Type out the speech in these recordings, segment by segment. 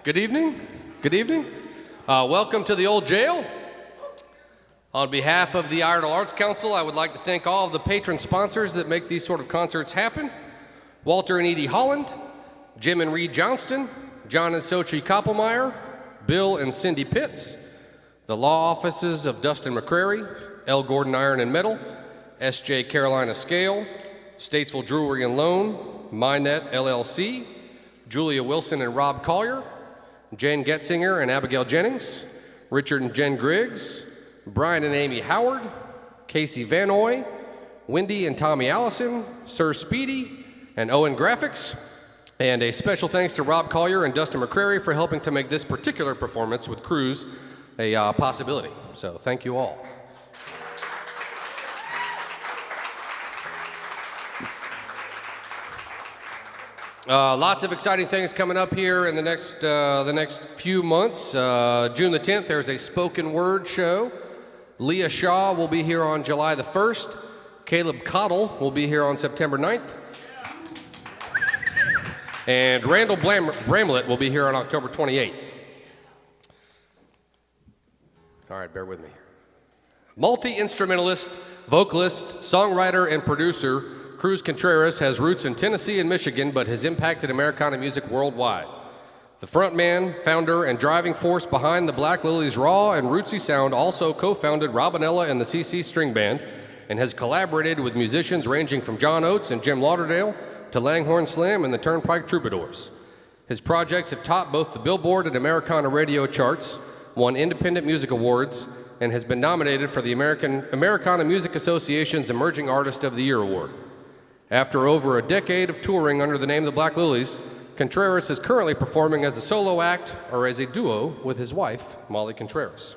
Good evening. Good evening. Welcome to the old jail. On behalf of the Iredell Arts Council, I would like to thank all of the patron sponsors that make these sort of concerts happen. Walter and Edie Holland, Jim and Re Johnston, John and Xochitl Koppelmeyer, Bill and Cindy Pitts, the law offices of Dustin McCrary, L. Gordon Iron and Metal, S&J Carolina Scale, Statesville Jewelry and Loan, MyNet LLC, Julia Wilson and Rob Collier, Jane Getsinger and Abigail Jennings, Richard and Jen Griggs, Brian and Amy Howard, Casey Vanhoy, Wendy and Tommy Allison, Sir Speedy, and Owen Graffix. And a special thanks to Rob Collier and Dustin McCrary for helping to make this particular performance with Cruz a possibility. So thank you all. Lots of exciting things coming up here in the next few months. June the 10th, there's a spoken word show. Leah Shaw will be here on July the 1st. Caleb Cottle will be here on September 9th. And Randall Bramlett will be here on October 28th. All right, bear with me. Multi-instrumentalist, vocalist, songwriter, and producer, Cruz Contreras has roots in Tennessee and Michigan, but has impacted Americana music worldwide. The frontman, founder, and driving force behind the Black Lilies' raw and rootsy sound also co-founded Robinella and the CC String Band, and has collaborated with musicians ranging from John Oates and Jim Lauderdale to Langhorne Slim and the Turnpike Troubadours. His projects have topped both the Billboard and Americana radio charts, won Independent Music Awards, and has been nominated for the Americana Music Association's Emerging Artist of the Year Award. After over a decade of touring under the name the Black Lilies, Contreras is currently performing as a solo act or as a duo with his wife, Molly Contreras.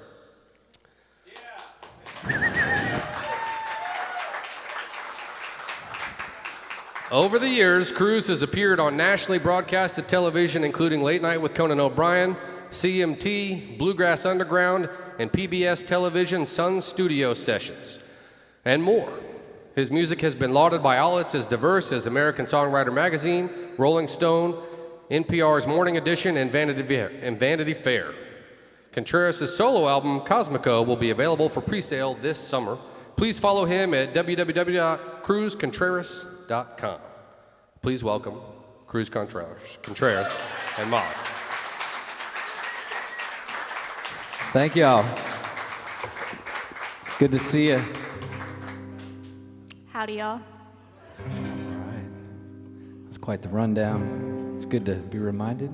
Over the years, Cruz has appeared on nationally broadcasted television, including Late Night with Conan O'Brien, CMT, Bluegrass Underground, and PBS Television Sun Studio Sessions, and more. His music has been lauded by outlets as diverse as American Songwriter Magazine, Rolling Stone, NPR's Morning Edition, and Vanity Fair. Contreras' solo album, Cosmico, will be available for pre-sale this summer. Please follow him at www.cruzcontreras.com. Please welcome Cruz Contreras and Molly. Thank y'all. It's good to see you. Howdy, y'all. All right. That's quite the rundown. It's good to be reminded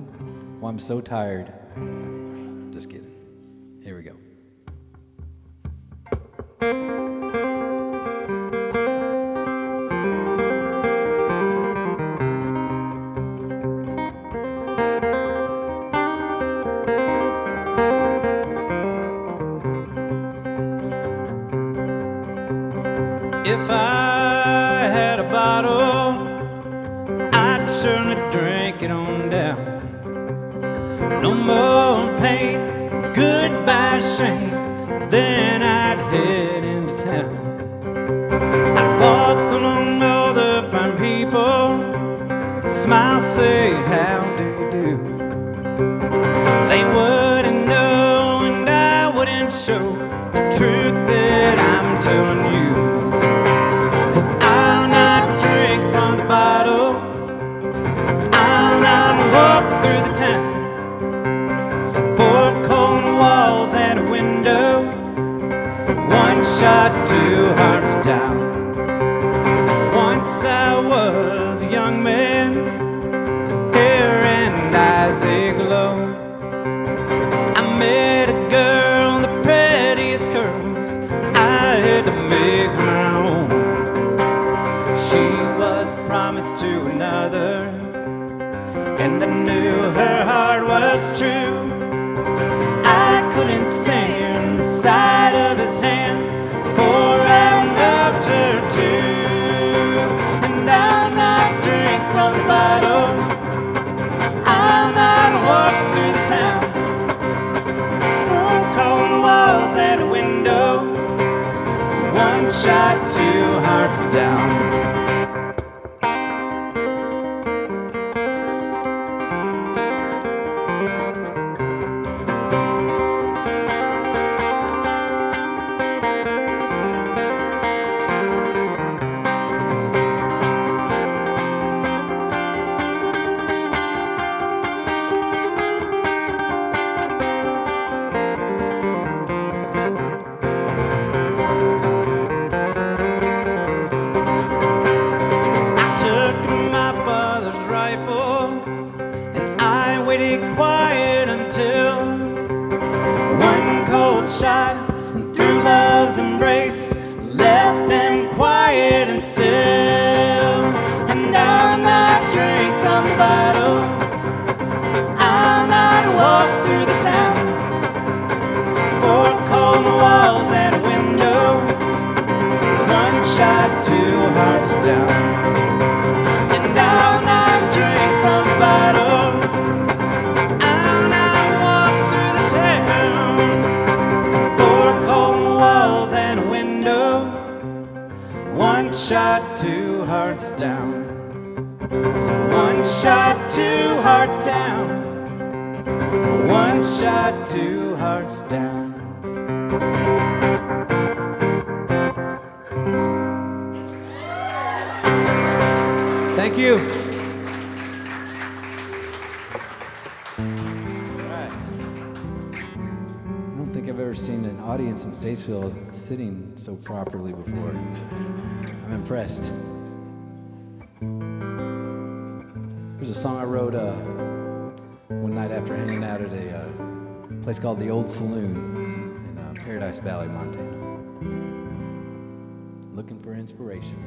why I'm so tired. Just kidding. Here we go. If I had a bottle, I'd certainly drink it on down. No more pain, goodbye shame, then I'd head into town. I'd walk along all the fine people, smile, say, how do you do? They wouldn't know and I wouldn't show the truth that I'm telling you. Through the town, four cold walls and a window, one shot, two hearts down. Once I was a young man, hair and eyes aglow. I met a girl, the prettiest curls, I had to make her own. She was promised to another, and I knew her heart was true. I couldn't stand the sight of his hand, for I loved her too. And I'll not drink from the bottle, I'll not walk through the town. Four cold walls and a window, one shot, two hearts down. rifle, and I waited quiet until one cold shot and through love's embrace left them quiet and still. And I'll not drink from the bottle, I'll not walk through the town. Four cold walls and a window, one shot, two hearts down. And I'll not drink from the bottle, I'll not walk through the town. Four cold walls and a window, one shot, two hearts down. One shot, two hearts down. One shot, two hearts down. Thank you. All right. I don't think I've ever seen an audience in Statesville sitting so properly before. I'm impressed. There's a song I wrote one night after hanging out at a place called the Old Saloon in Paradise Valley, Montana. Looking for inspiration.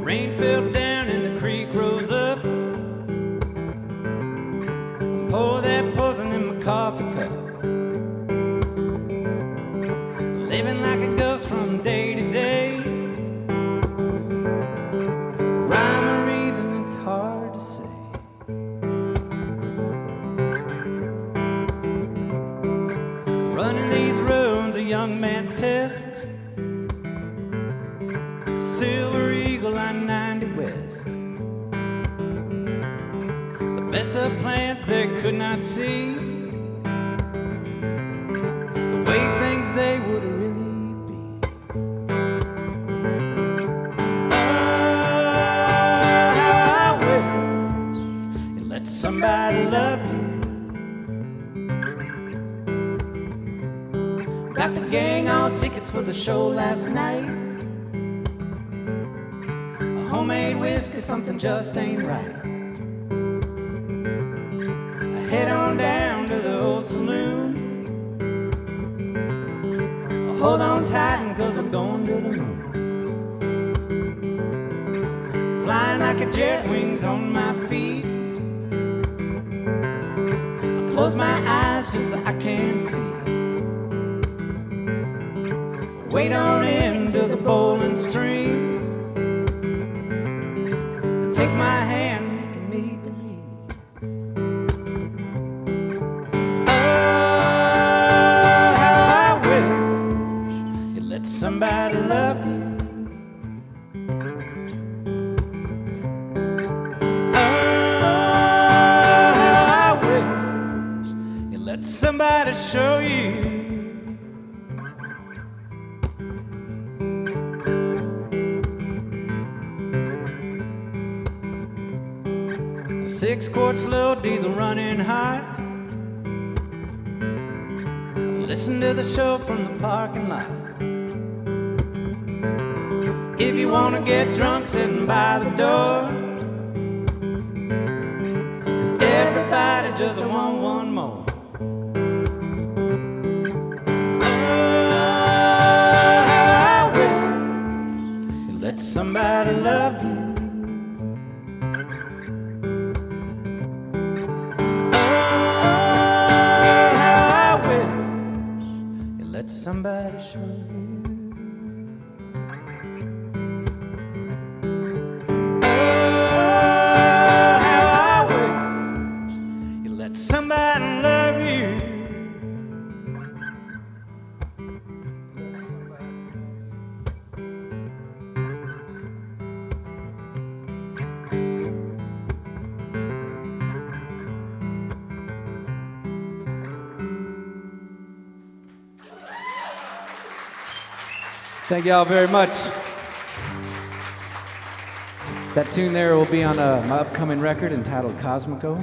Rain fell down and the creek rose up. Pour that poison in my coffee cup. Living like a ghost from day to day. Rhyme or reason, it's hard to say. Running these roads, a young man's test. Silver Eagle on 90 West. The best of plans they could not see. The way things they would really be. Oh, how I wish you let somebody love you. Got the gang on tickets for the show last night. Homemade whiskey, something just ain't right. I head on down to the old saloon. I hold on tight cause I'm going to the moon. Flying like a jet, wings on my feet. I close my eyes just so I can see. Wade on into the bowling stream. Take my hand, making me believe. Oh, how I wish you'd let somebody love you. Oh, how I wish you'd let somebody show you. 6 quart slow diesel running hot. Listen to the show from the parking lot. If you wanna get drunk, sitting by the door. 'Cause everybody just want one more. Oh, how I wish you let somebody love you. Somebody show you. Oh, how I wish you let somebody love you. Let somebody. Thank y'all very much. That tune there will be on my upcoming record entitled Cosmico.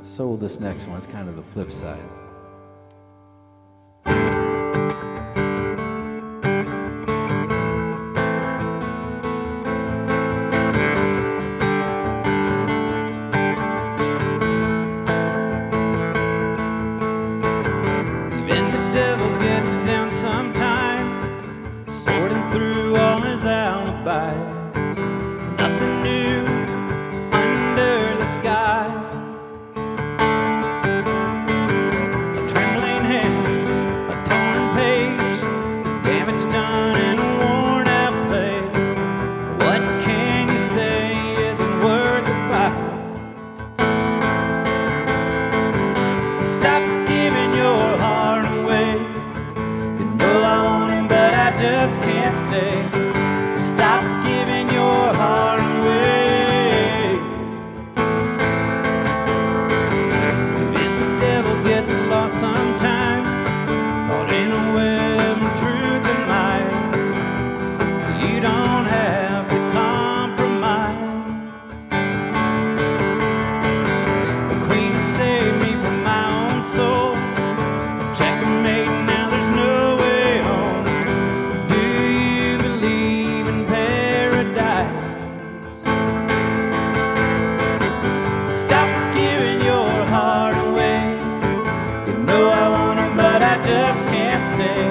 so will this next one. It's kind of the flip side. Even the devil gets down sometimes, sorting through all his alibis. Nothing new under the sky. Trembling hands, a torn page, the damage done in a worn out play. What can you say isn't worth the fight? Stop giving your heart away. You know I want him, but I just can't stay. Stop giving your heart away. If the devil gets lost sometimes, caught in a web of truth and lies, you don't have to compromise. The queen has saved me from my own soul. Checkmate, now there's no way home. Do you believe in paradise? Stop giving your heart away. You know I want him, but I just can't stay.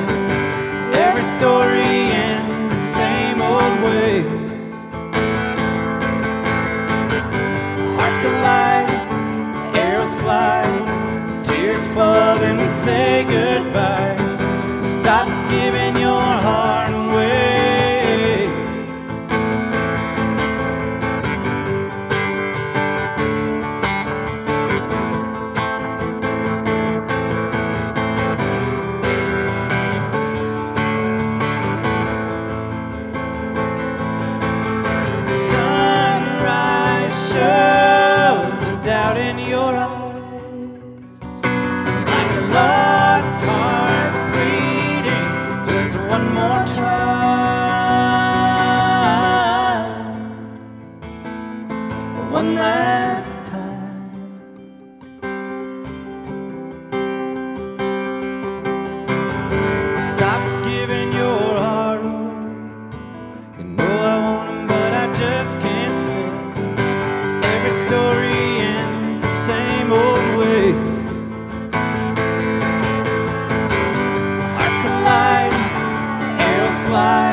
Every story ends the same old way. Hearts collide, arrows fly, tears fall, then we say goodbye. Stop giving your heart away. Sunrise shows the doubt in your eyes, like a lost heart's bleeding, just one more try, one last time. Stop giving your heart away. You know I want him, but I just can't stay. Every story ends the same old way. Hearts collide, arrows fly,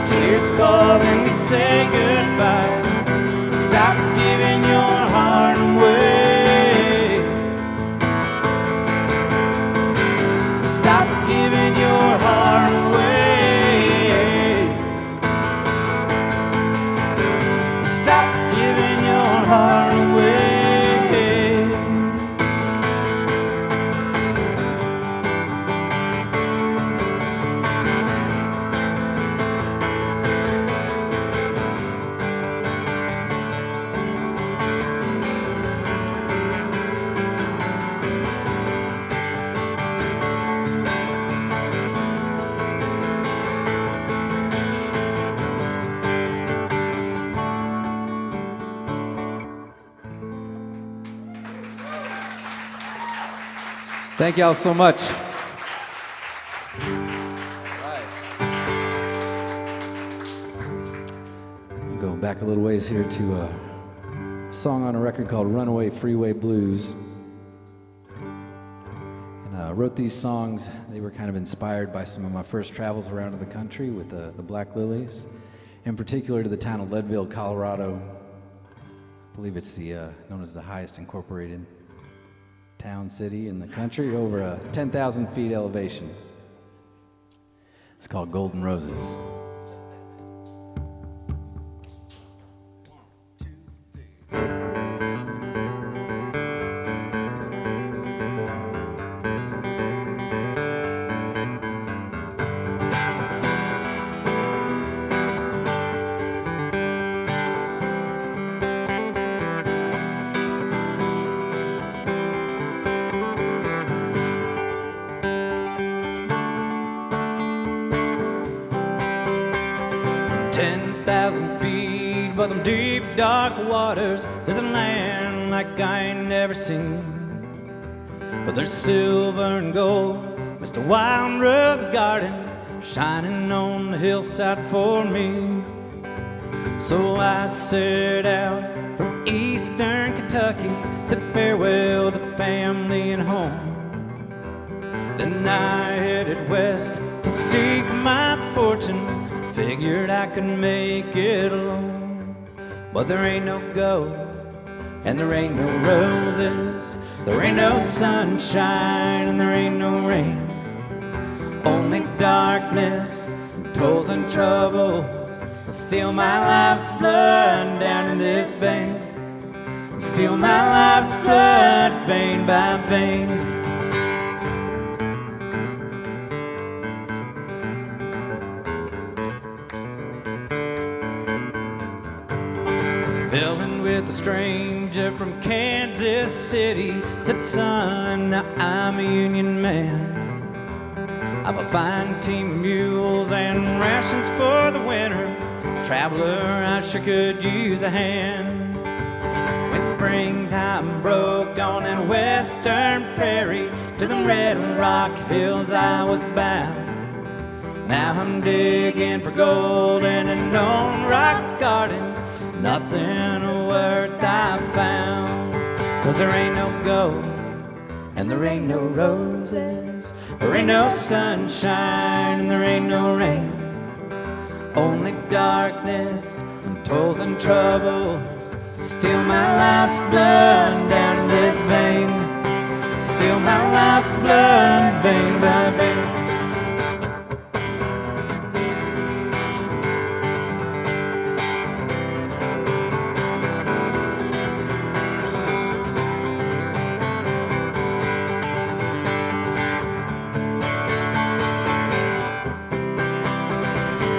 tears fall, then we say goodbye. Stop giving your heart away. Stop giving your heart away. Stop giving your heart away. Thank y'all so much. I'm going back a little ways here to a song on a record called Runaway Freeway Blues. And I wrote these songs. They were kind of inspired by some of my first travels around the country with the Black Lilies, in particular to the town of Leadville, Colorado. I believe it's the known as the highest incorporated town, city in the country, over a 10,000 feet elevation. It's called Golden Roses. Above them deep, dark waters, there's a land like I ain't never seen. But there's silver and gold, Mr. Wild Rose Garden, shining on the hillside for me. So I set out from eastern Kentucky, said farewell to family and home. Then I headed west to seek my fortune, figured I could make it alone. But there ain't no gold, and there ain't no roses, there ain't no sunshine, and there ain't no rain. Only darkness, toils and troubles, steal my life's blood down in this vein. Steal my life's blood vein by vein. Fell in with a stranger from Kansas City, said, son, now I'm a union man. I've a fine team of mules and rations for the winter. Traveler, I sure could use a hand. When springtime broke on that western prairie, to the Red Rock Hills I was bound. Now I'm digging for gold in an old rock garden, nothing worth I found. 'Cause there ain't no gold, and there ain't no roses, there ain't no sunshine, and there ain't no rain. Only darkness and toils and troubles, steal my life's blood down in this vein. Steal my life's blood vein by vein.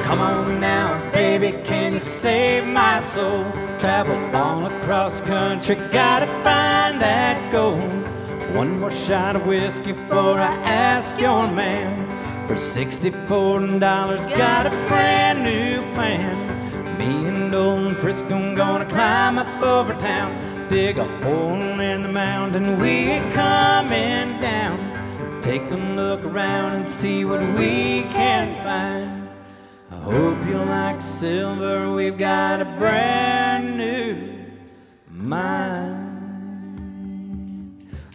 Come on now, baby, can you save my soul? Travel all across the country, gotta find that gold. One more shot of whiskey before I ask your man for $64, got a brand new plan. Me and old Frisco gonna climb up over town, dig a hole in the mountain, we coming down. Take a look around and see what we can find. I hope you like silver, we've got a brand new mine.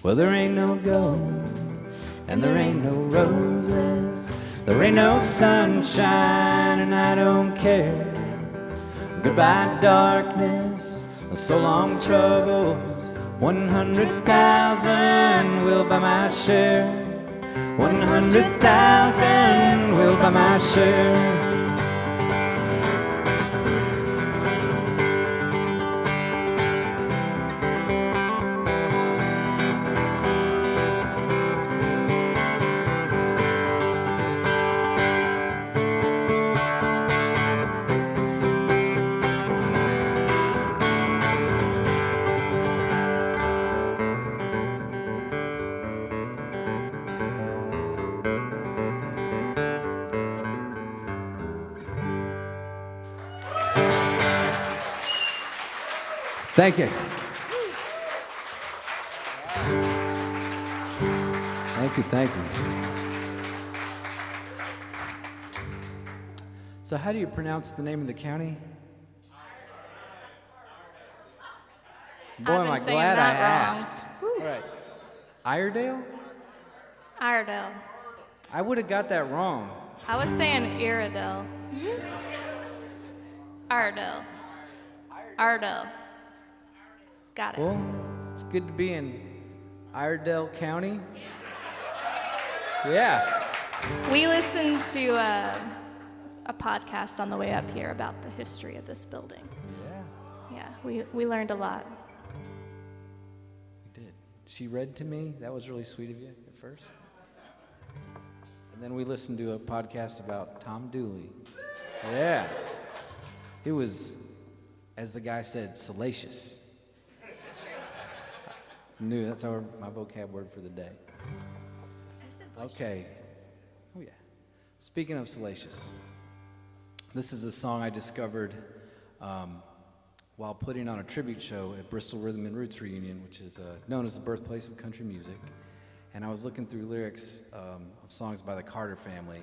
Well, there ain't no gold, and there ain't no roses, there ain't no sunshine, and I don't care. Goodbye darkness, so long troubles, 100,000 will buy my share. 100,000 will buy my share. Thank you. Thank you. So how do you pronounce the name of the county? Boy, am I glad I asked. All right. Iredell? Iredell. I would have got that wrong. I was saying Iredell. Iredell. Iredell. Got it. Well, it's good to be in Iredell County. Yeah. We listened to a podcast on the way up here about the history of this building. Yeah. Yeah, we learned a lot. We did. She read to me. That was really sweet of you at first. And then we listened to a podcast about Tom Dooley. Yeah. It was, as the guy said, salacious. New, that's my vocab word for the day. Okay. Oh, yeah. Speaking of salacious, this is a song I discovered while putting on a tribute show at Bristol Rhythm and Roots Reunion, which is known as the birthplace of country music. And I was looking through lyrics of songs by the Carter family,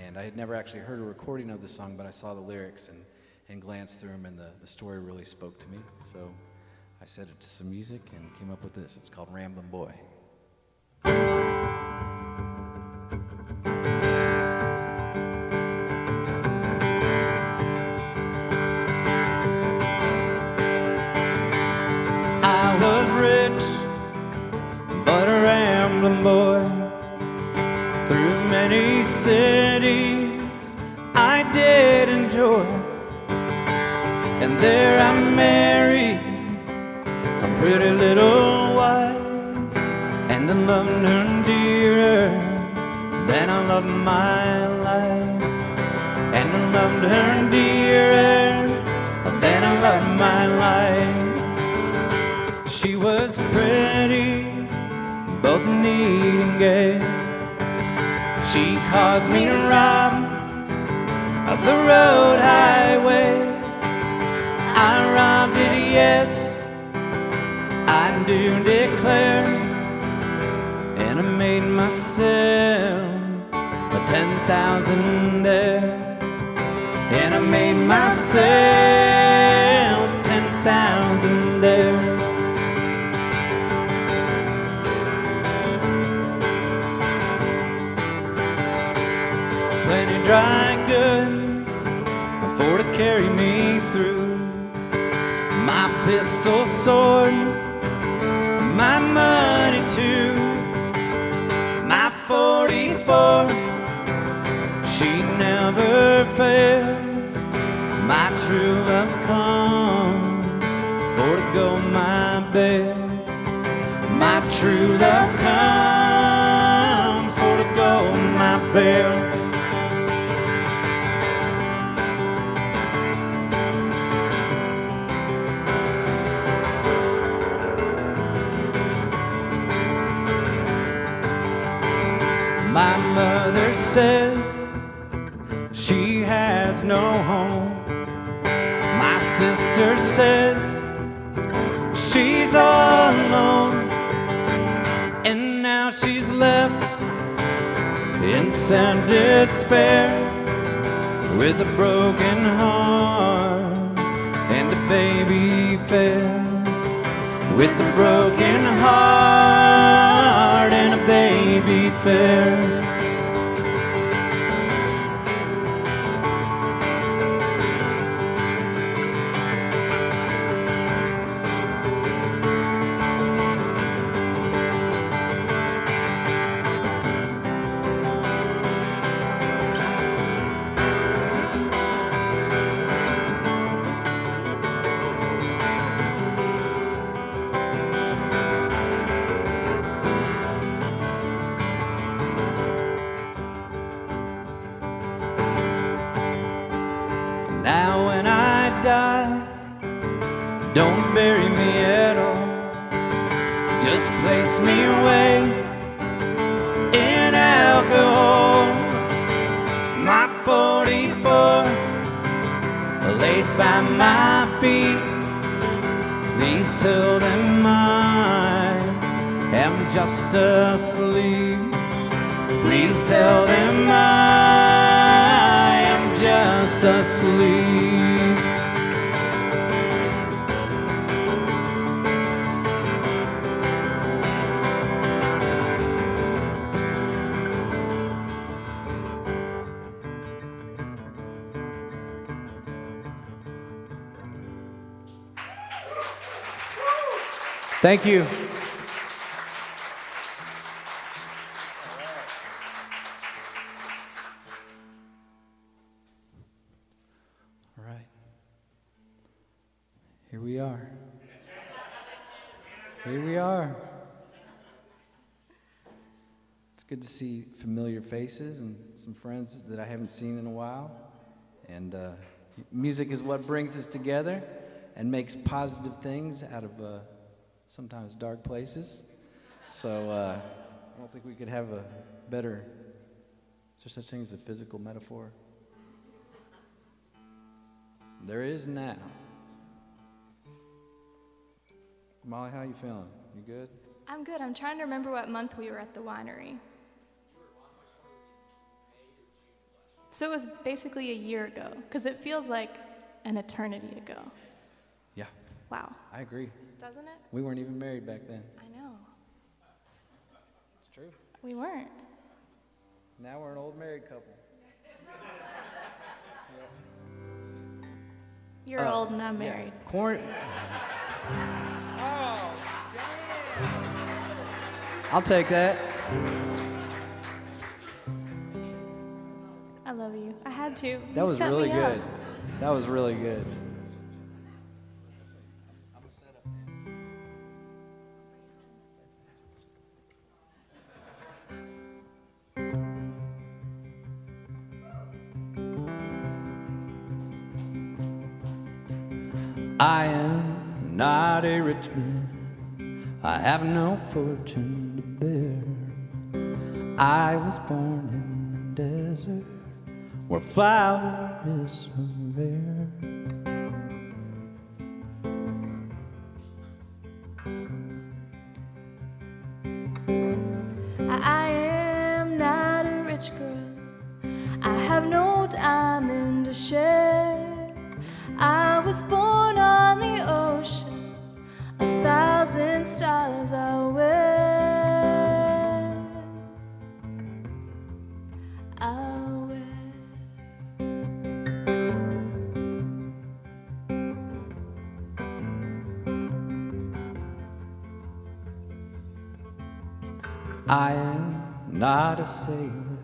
and I had never actually heard a recording of the song, but I saw the lyrics and glanced through them, and the story really spoke to me. So I set it to some music and came up with this. It's called Ramblin' Boy. I was rich, but a rambling boy. Through many cities I did enjoy, and there I married a pretty little wife, and I loved her dearer than I loved my life, and I loved her dearer than I loved my life. She was pretty, both neat and gay. She caused me to rob of the road highway. I robbed it, yes, I do declare, and I made myself a 10,000 there, and I made myself 10,000 there. Plenty dry goods for to carry me through, my pistol, sword, my money too, my 44, she never fails. My true love comes for to go my bail. My true love comes for to go my bail. My mother says she has no home. My sister says she's all alone, and now she's left in sad despair, with a broken heart and a baby fair, with a broken heart and a baby fair. Now when I die, don't bury me at all. Just place me away in alcohol. My 44 laid by my feet. Please tell them I am just asleep. Please tell them I am just asleep. Thank you. All right. Here we are. Here we are. It's good to see familiar faces and some friends that I haven't seen in a while. And music is what brings us together and makes positive things out of sometimes dark places. So I don't think we could have a better, is there such thing as a physical metaphor? There is now. Molly, how you feeling? You good? I'm good. I'm trying to remember what month we were at the winery. So it was basically a year ago, because it feels like an eternity ago. Yeah, Wow. I agree. Doesn't it? We weren't even married back then. I know. It's true. We weren't. Now we're an old married couple. You're old and I'm married. I'll take that. I love you. I had to. That You was set really me up. good. That was really good. I am not a rich man. I have no fortune to bear. I was born in the desert where flower is so rare. I am not a rich girl. I have no diamond to share. I was born on the ocean, 1,000 stars I'll wear. I'll wear. I am not a sailor.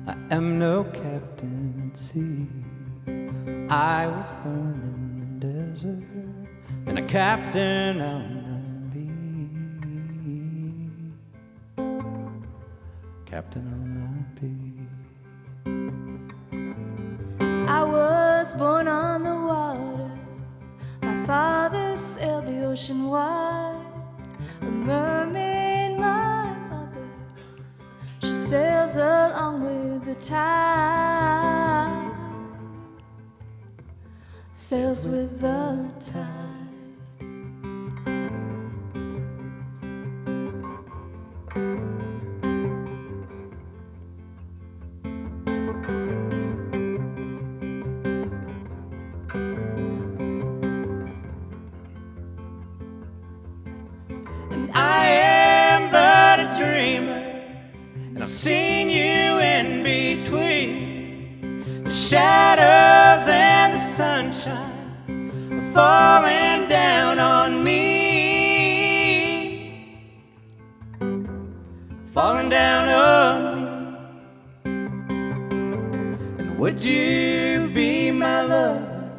I am no captain at sea. I was born in the desert and a captain on the captain on the I was born on the water. My father sailed the ocean wide. A mermaid, my mother, she sails along with the tide. Sails with the tide. And I am but a dreamer, and I've seen you in between the shadows and the sunshine are falling down on me, falling down on me. And would you be my lover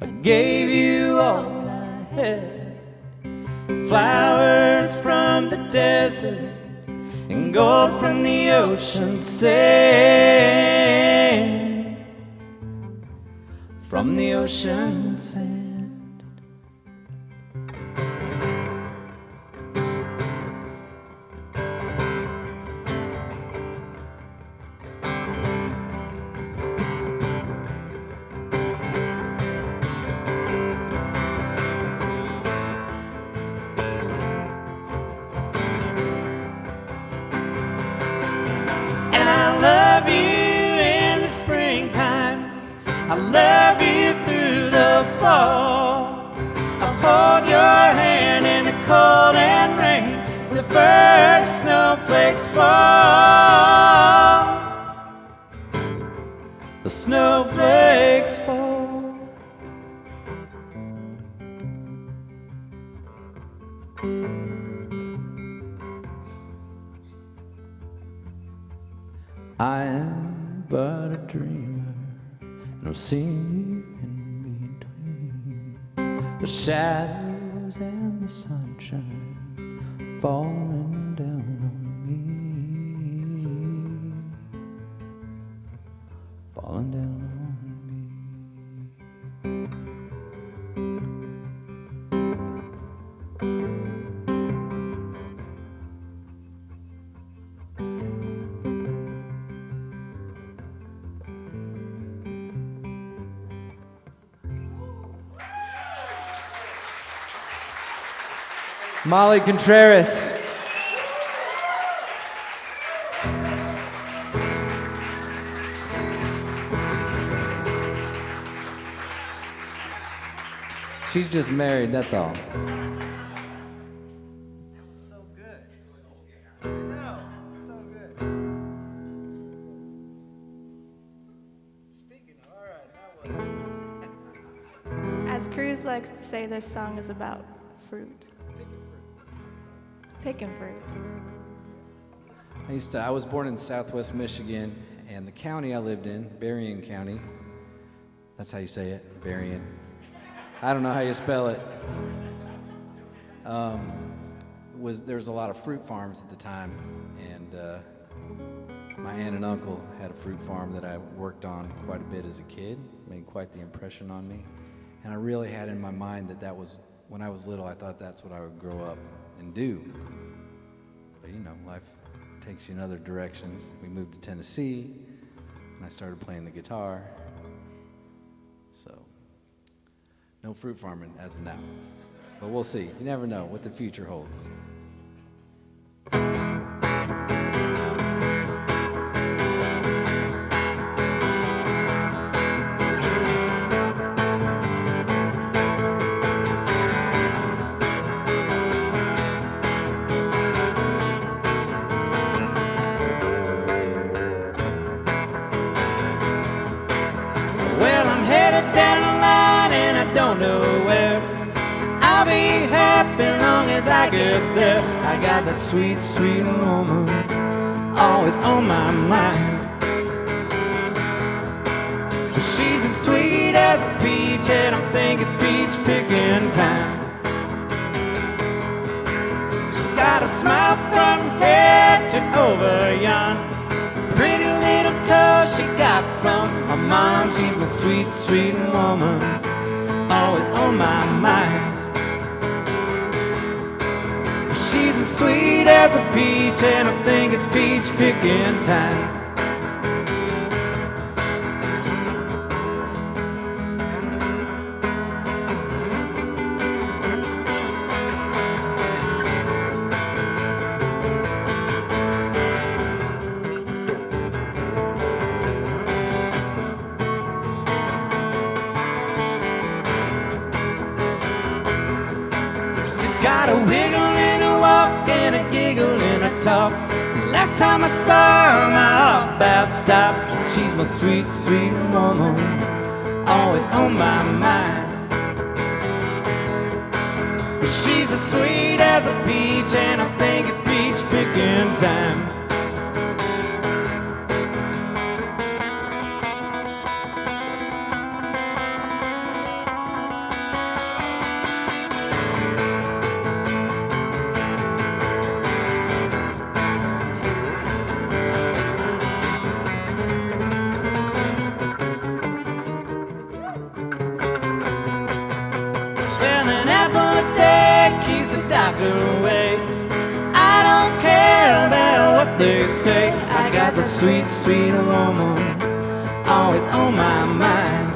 if I gave you all I had? Flowers from the desert and gold from the ocean sand, from the ocean sand. And I love you in the springtime, I love you through the fall. I'll hold your hand in the cold and rain when the first snowflakes fall. The snowflakes fall. I am but a dreamer, and I've seen you in between the shadows and the sunshine falling down on me, falling down on me. Molly Contreras. She's just married, that's all. That was so good. I know, so good. Speaking of, all right, how was it? As Cruz likes to say, this song is about fruit. Picking fruit. I was born in Southwest Michigan, and the county I lived in, Berrien County, that's how you say it, Berrien. I don't know how you spell it. There was a lot of fruit farms at the time, and my aunt and uncle had a fruit farm that I worked on quite a bit as a kid, made quite the impression on me. And I really had in my mind that was, when I was little, I thought that's what I would grow up and do. But you know, life takes you in other directions. We moved to Tennessee, and I started playing the guitar. So, no fruit farming as of now. But we'll see. You never know what the future holds. Well, I'm headed down the line and I don't know where. I'll be happy long as I get there. I got that sweet, sweet woman always on my mind. She's as sweet as a peach and I think it's peach picking time. She's got a smile from head to over yon. Pretty little toe she got from her mom. She's my sweet, sweet woman, always on my mind. She's as sweet as a peach and I think it's peach picking time. Got a wiggle in her walk and a giggle in her talk. Last time I saw her, my heart about stopped. She's my sweet, sweet woman, always on my mind. She's as sweet as a peach and I think it's peach picking time. Away. I don't care about what they say. I got the sweet, sweet woman always on my mind.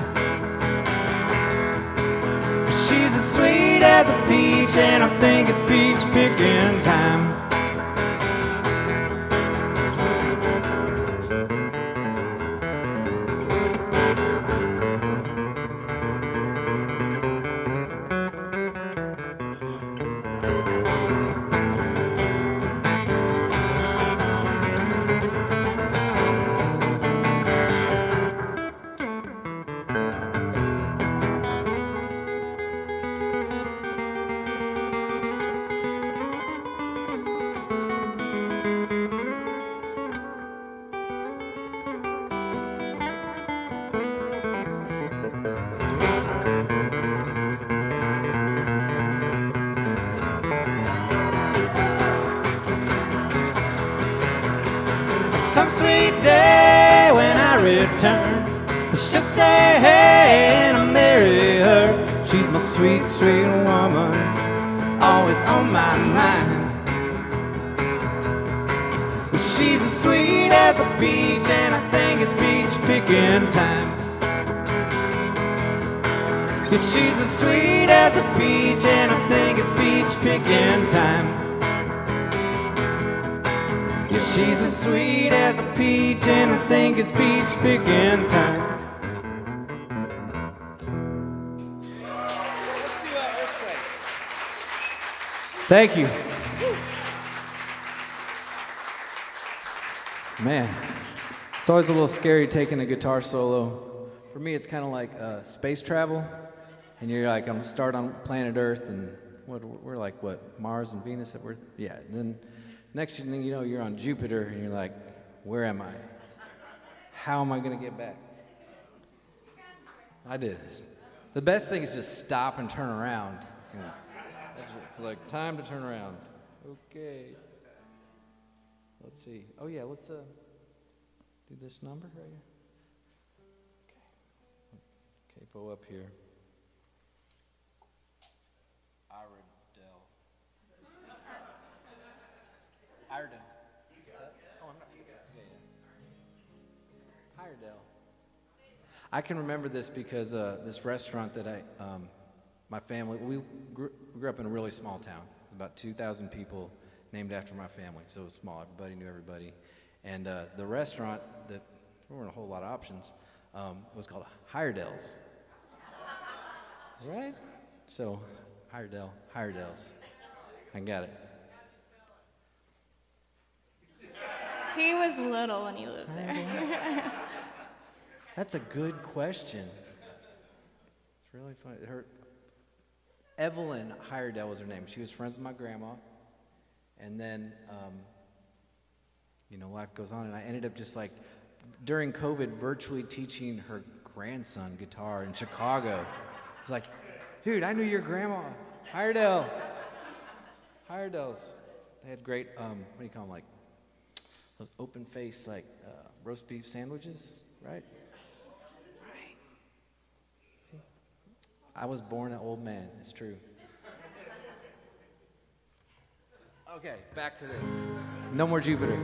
She's as sweet as a peach and I think it's peach picking time. Some sweet day when I return, she'll say hey and I'll marry her. She's my sweet, sweet woman, always on my mind. She's as sweet as a peach and I think it's peach picking time. Yeah, she's as sweet as a peach and I think it's peach peach picking time. Yeah, she's as sweet as a peach, and I think it's peach picking time. Thank you. Man, it's always a little scary taking a guitar solo. For me, it's kind of like space travel, and you're like, I'm gonna start on planet Earth, and we're like, what, Mars and Venus? And then next thing you know, you're on Jupiter, and you're like, where am I? How am I gonna get back? I did. The best thing is just stop and turn around. It's like, time to turn around. Okay. Let's see. Oh yeah, let's do this number right here. Okay. Capo up here. Iredell. Iredell. What's that? Oh, I'm not saying that. Yeah. Iredell. I can remember this because this restaurant that my family, we grew up in a really small town, about 2,000 people, named after my family, so it was small. Everybody knew everybody. And the restaurant, there weren't a whole lot of options, was called Iredell's. Right? So, Iredell's. I got it. He was little when he lived there. That's a good question. It's really funny. Evelyn Iredell was her name. She was friends with my grandma. And then, life goes on. And I ended up just like, during COVID, virtually teaching her grandson guitar in Chicago. I was like, dude, I knew your grandma. Iredell. Iredells. They had great, what do you call them, like, those open-faced, like, roast beef sandwiches, right? I was born an old man, it's true. Okay, back to this. No more Jupiter.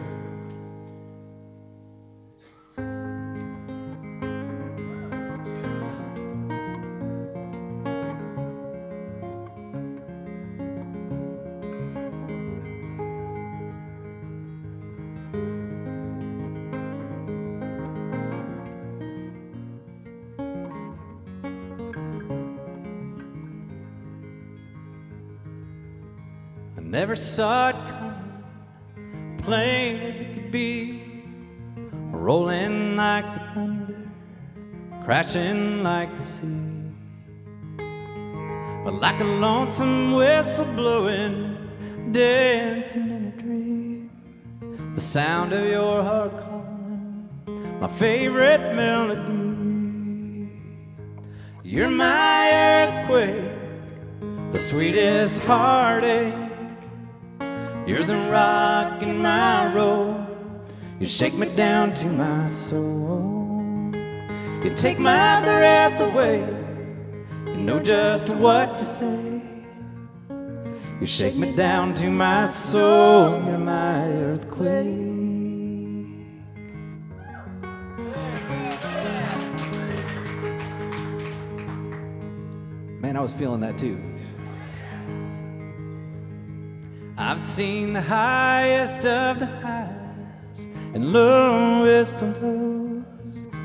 Never saw it coming, plain as it could be, rolling like the thunder, crashing like the sea. But like a lonesome whistle blowing, dancing in a dream, the sound of your heart calling, my favorite melody. You're my earthquake, the sweetest heartache. You're the rock in my road. You shake me down to my soul. You take my breath away. You know just what to say. You shake me down to my soul. You're my earthquake. Man, I was feeling that too. I've seen the highest of the highs and lowest of lows.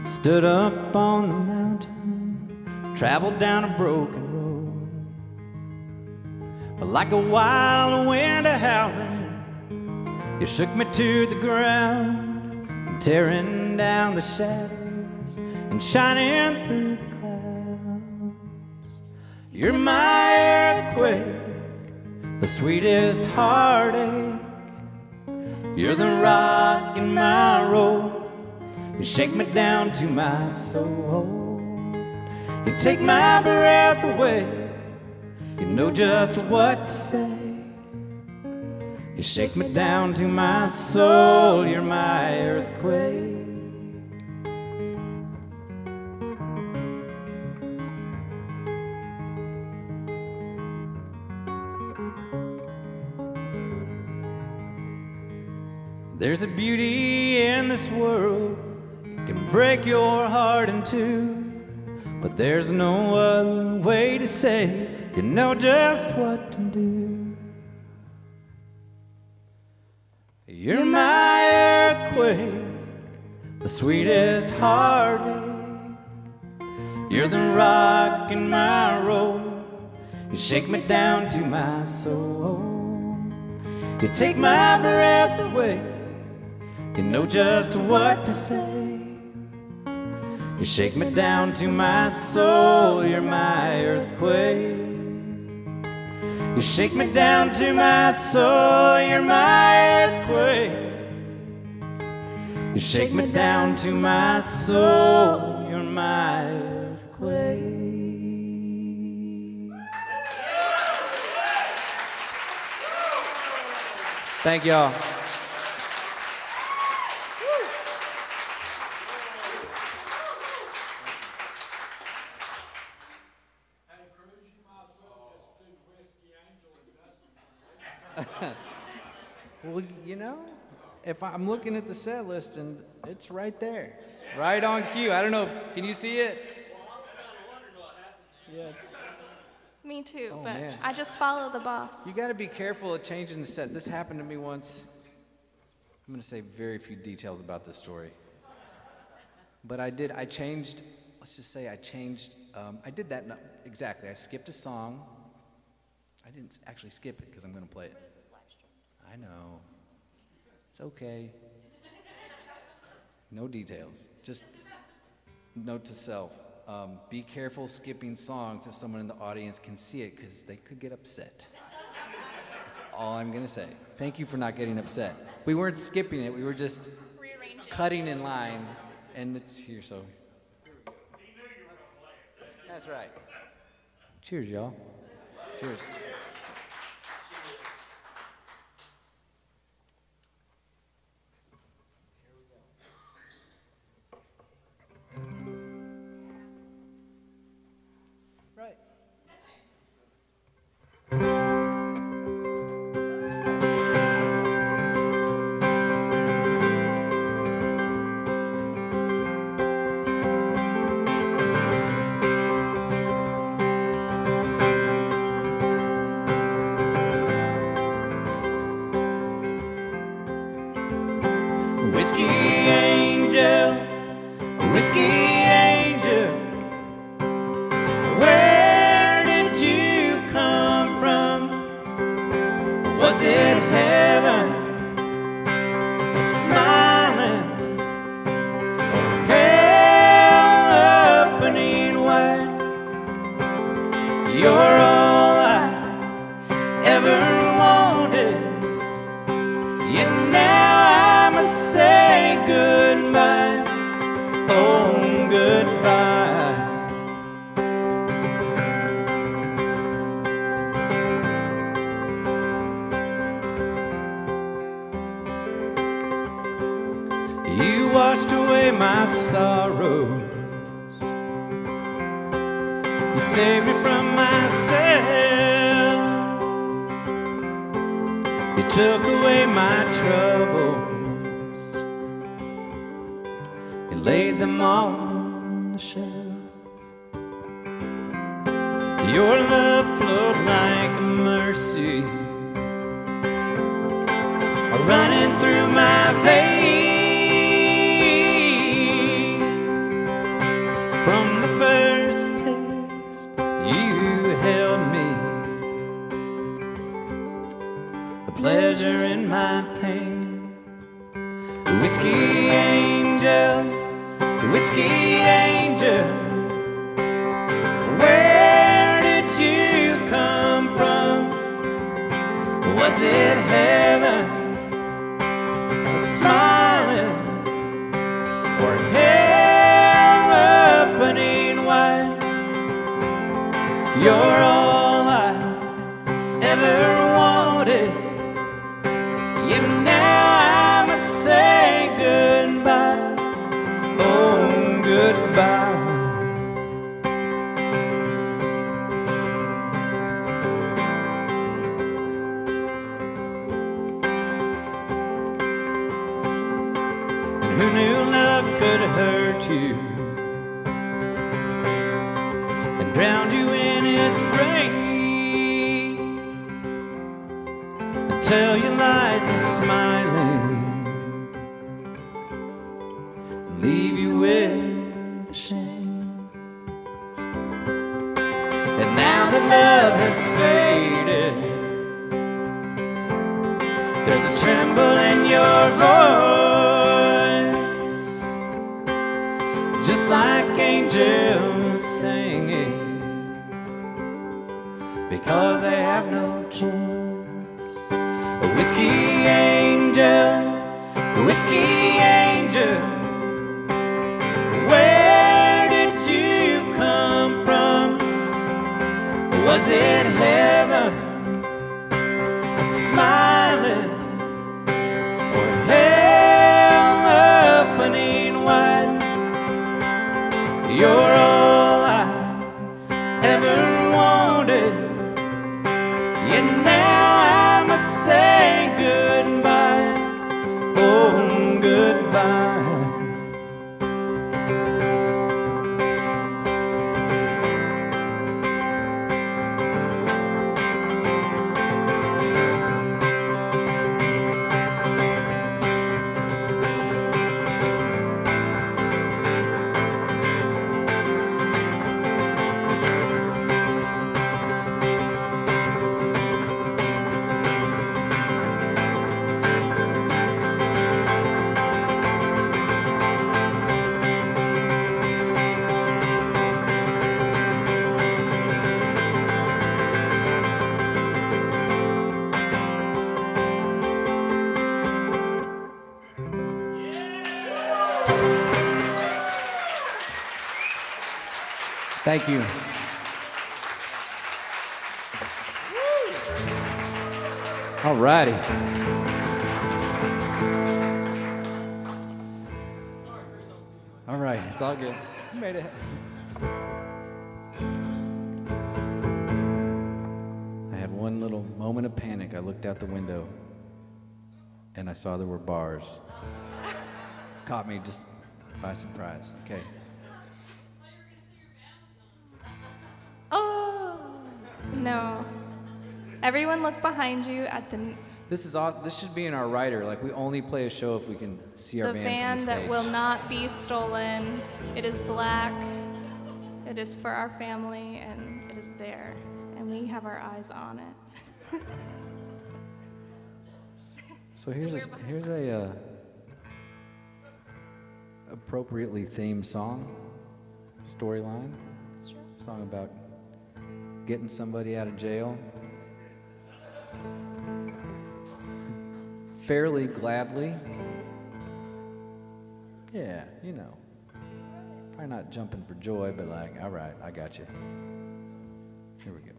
Stood up on the mountain, traveled down a broken road. But like a wild wind a-howling, you shook me to the ground, tearing down the shadows and shining through the clouds. You're my earthquake, the sweetest heartache. You're the rock in my road. You shake me down to my soul. You take my breath away. You know just what to say. You shake me down to my soul. You're my earthquake. There's a beauty in this world, it can break your heart in two, but there's no other way to say you know just what to do. You're my earthquake, the sweetest heartache. You're the rock in my road. You shake me down to my soul. You take my breath away. You know just what to say. You shake me down to my soul. You're my earthquake. You shake me down to my soul. You're my earthquake. You shake me down to my soul. You're my earthquake. Thank y'all. Well, you know, if I'm looking at the set list and it's right there, right on cue. I don't know, can you see it? Yeah, Me too, Oh, but man. I just follow the boss. you got to be careful of changing the set. This happened to me once. I'm going to say very few details about this story. But I changed, let's just say I changed, I did that, exactly. I skipped a song. I didn't actually skip it because I'm going to play it. I know. It's okay. No details. Just note to self. Be careful skipping songs if someone in the audience can see it because they could get upset. That's all I'm going to say. Thank you for not getting upset. We weren't skipping it. We were just cutting in line, and it's here, so. That's right. Cheers, y'all. Cheers. Right. Whiskey angel, whiskey angel, where did you come from? Was it heaven, smiling, or hell opening wide? You're all I ever wanted, yet now I must say goodbye, oh goodbye. You washed away my sorrows. You saved me from myself. You took away my troubles. You laid them on the shelf. Your love flowed like a mercy, running through my veins. From the first taste you held me, the pleasure in my pain. Whiskey angel, whiskey angel, where did you come from? Was it heaven, smiling, or hell opening wide? You're all I ever wanted, yet now I must say goodbye, oh goodbye. Who knew love could hurt you and drown you in its rain, and tell you lies is smiling 'cause they have no choice. A whiskey angel, a whiskey angel, where did you come from? Was it heaven smiling, or hell opening wide? You're all I ever wanted, yet now I must say goodbye. Oh, goodbye. Thank you. All righty. All right, it's all good. You made it. I had one little moment of panic. I looked out the window and I saw there were bars. Caught me just by surprise. Okay. No. Everyone look behind you at the This is awesome. This should be in our rider. Like, we only play a show if we can see our the band van from the that stage. will not be stolen. It is black. It is for our family, and it is there, and we have our eyes on it. So here's a appropriately themed song, storyline. Song about getting somebody out of jail. Fairly gladly. Yeah, you know. Probably not jumping for joy, but like, all right, I got you. Here we go.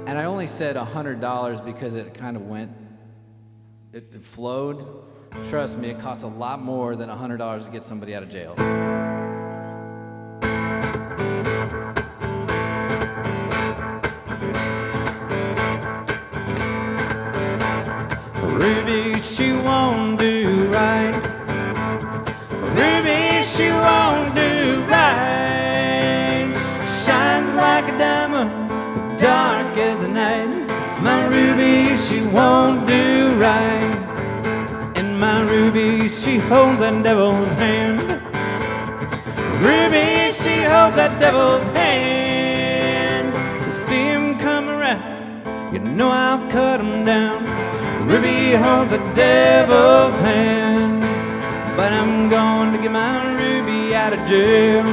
And I only said $100 because it kind of went, it flowed. Trust me, it costs a lot more than $100 to get somebody out of jail. Ruby, she won't do right. Ruby, she won't do right. Shines like a diamond, dark as the night. My Ruby, she won't do right. And my Ruby, she holds that devil's hand. Ruby, she holds that devil's hand. You see him come around, you know I'll cut him down. Ruby holds the devil's hand, but I'm going to get my Ruby out of jail.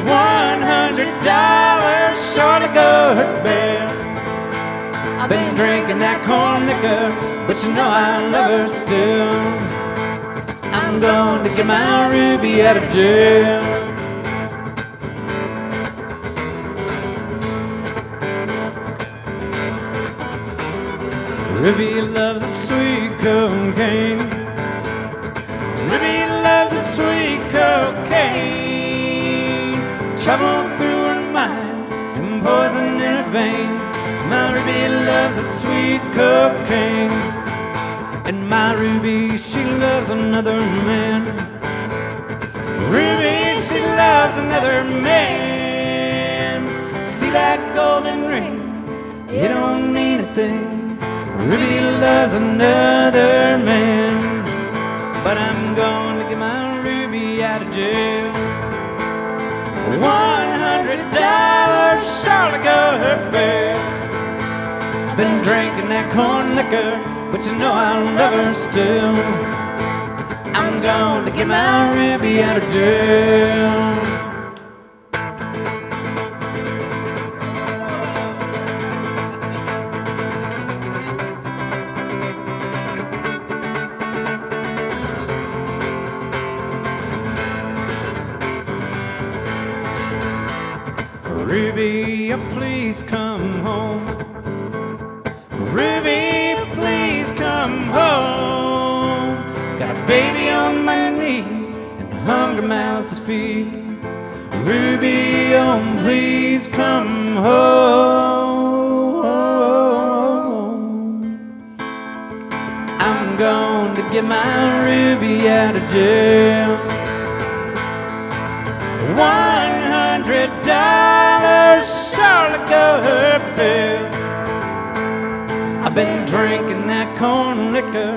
$100 short of good bear. I've been drinking that corn liquor, but you know I love her still. I'm going to get my Ruby out of jail. Ruby loves that sweet cocaine. Ruby loves that sweet cocaine. Trouble through her mind and poison in her veins. My Ruby loves that sweet cocaine. And my Ruby, she loves another man. Ruby, she loves another man. See that golden ring? It don't mean a thing. Ruby loves another man, but I'm going to get my Ruby out of jail. $100 short of good bear. I've been drinking that corn liquor, but you know I love her still. I'm going to get my Ruby out of jail. Ruby, please come home. Ruby, please come home. Got a baby on my knee and hungry mouths to feed. Ruby, please come home. I'm going to get my Ruby out of jail. $100 surely go her bill. I've been drinking that corn liquor,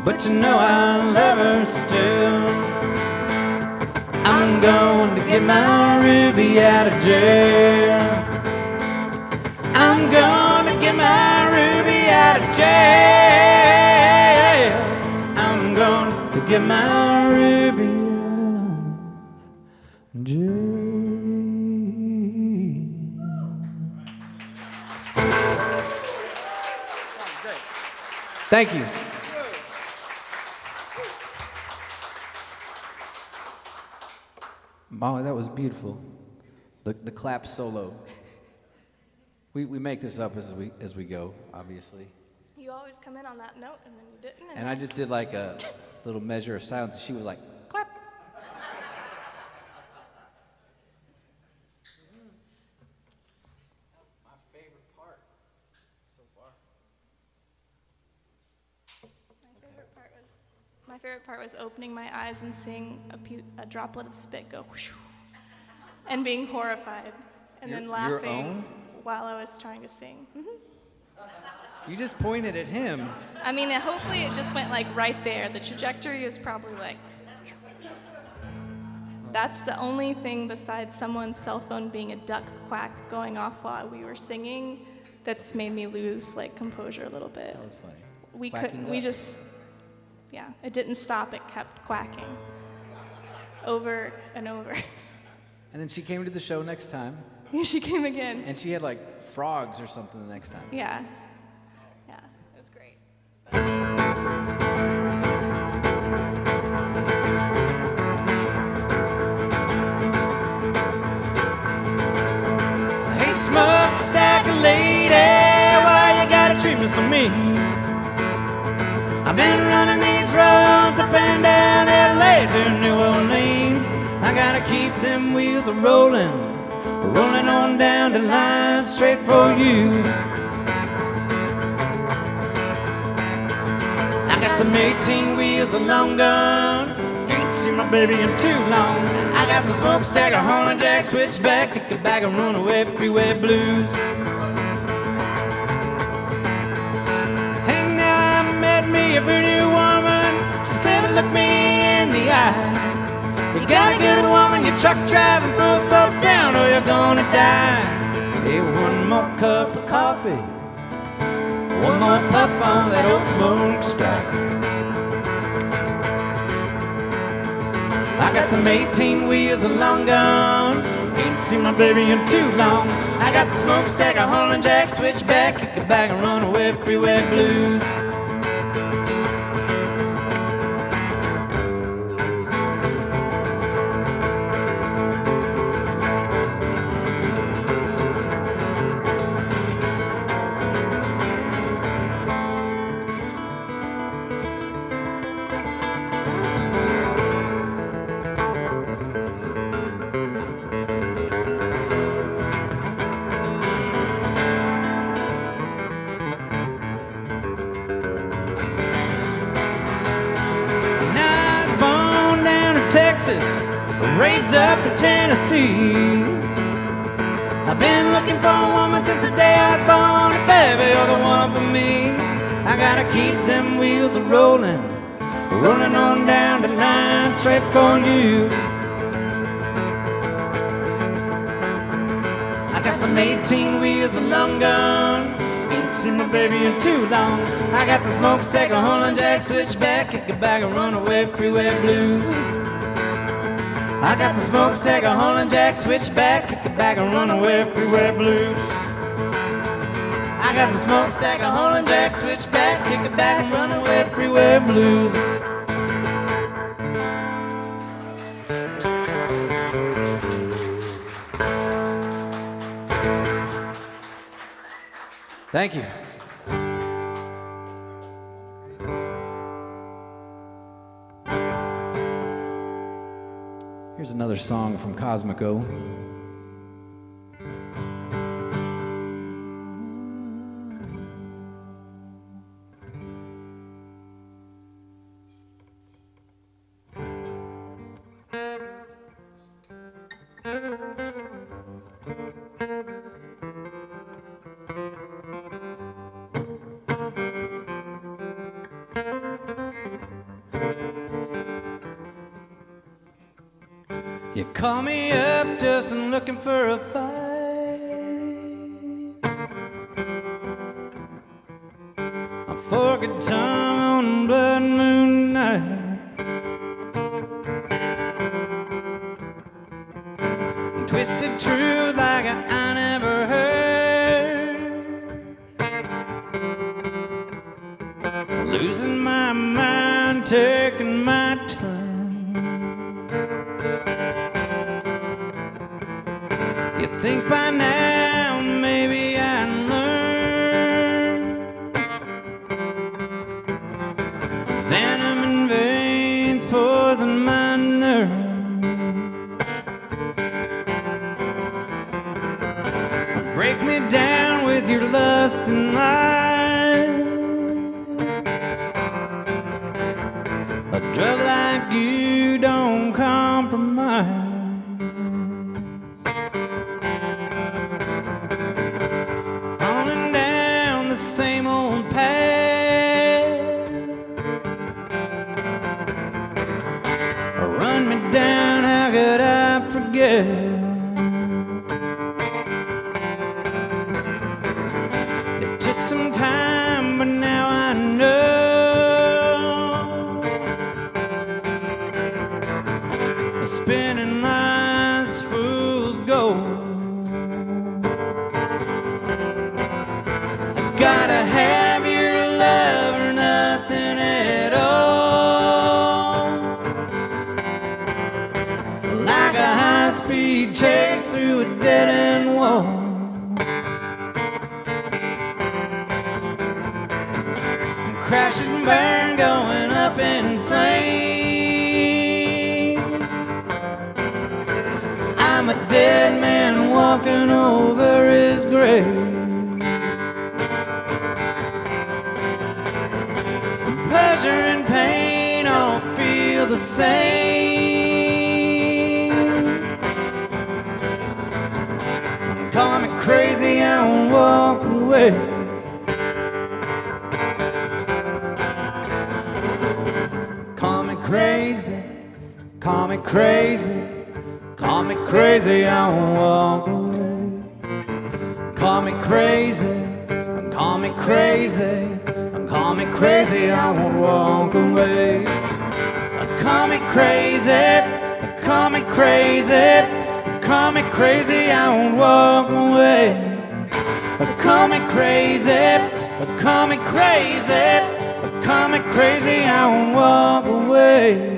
but you know I love her still. I'm going to get my Ruby out of jail. I'm going to get my Ruby out of jail. I'm going to get my Ruby out of jail. Thank you. Molly, that was beautiful. The clap solo. We make this up as we go, obviously. You always come in on that note, and then you didn't. And I just did like a little measure of silence, and she was like, clap. My favorite part was opening my eyes and seeing a droplet of spit go whoosh, and being horrified, and then laughing while I was trying to sing. You just pointed at him. I mean, hopefully it just went like right there. The trajectory is probably like. That's the only thing besides someone's cell phone being a duck quack going off while we were singing that's made me lose like composure a little bit. That was funny. We Quacking couldn't. duck. We just. Yeah, it didn't stop. It kept quacking over and over. And then she came to the show next time, She came again. and she had like frogs or something the next time. Yeah. Yeah, it was great. Hey, smokestack lady, why you gotta treat me so mean? I've been running these roads up and down LA to New Orleans. I gotta keep them wheels rolling, rolling on down the line straight for you. I got them 18 wheels long gone, ain't seen my baby in too long. I got the smokestack, a Holland Jack, switchback, kick it back and run away freeway blues. Me a pretty woman, she said, look me in the eye. You got a good woman, you're truck driving full self down or you're gonna die. Hey, one more cup of coffee, one more puff on that old smokestack. I got them 18 wheels long gone, ain't seen my baby in too long. I got the smokestack, a Holland Jack, switchback, kick it back and run away freeway blues. Raised up in Tennessee. I've been looking for a woman since the day I was born. And baby, you're the one for me. I gotta keep them wheels rolling, rolling on down the line straight for you. I got them 18 wheels long gone, ain't seen my baby in too long. I got the smokestack, a Holland Jack, switchback, kick it back and runaway freeway blues. I got the smokestack, a Holland Jack, switchback, kick it back and runaway freeway blues. I got the smokestack, a Holland Jack, switchback, kick it back and runaway freeway blues. Thank you. Here's another song from Cosmico. You call me up just looking for a fight. A forked tongue on blood moon night. Twisted truth like I never heard. Losing my mind, taking my turn. You'd think by now maybe I'd learn. Venom in veins, poison my nerves. Break me down with your lust and lies. A drug like you don't compromise. Running down the same old path. Run me down, how could I forget? Some time, but now I know. Spinning lies, fools go. I gotta have your love or nothing at all. Like a high-speed chase through a dead-end wall. Crash and burn, going up in flames. I'm a dead man walking over his grave. Pleasure and pain all feel the same. Call me crazy, I won't walk away. Crazy, call me crazy, call me crazy, I won't walk away. Call me crazy, call me crazy, call me crazy, I won't walk away. Call me crazy, call me crazy, call me crazy, I won't walk away. Call me crazy, call me crazy. Call me crazy, I won't walk away.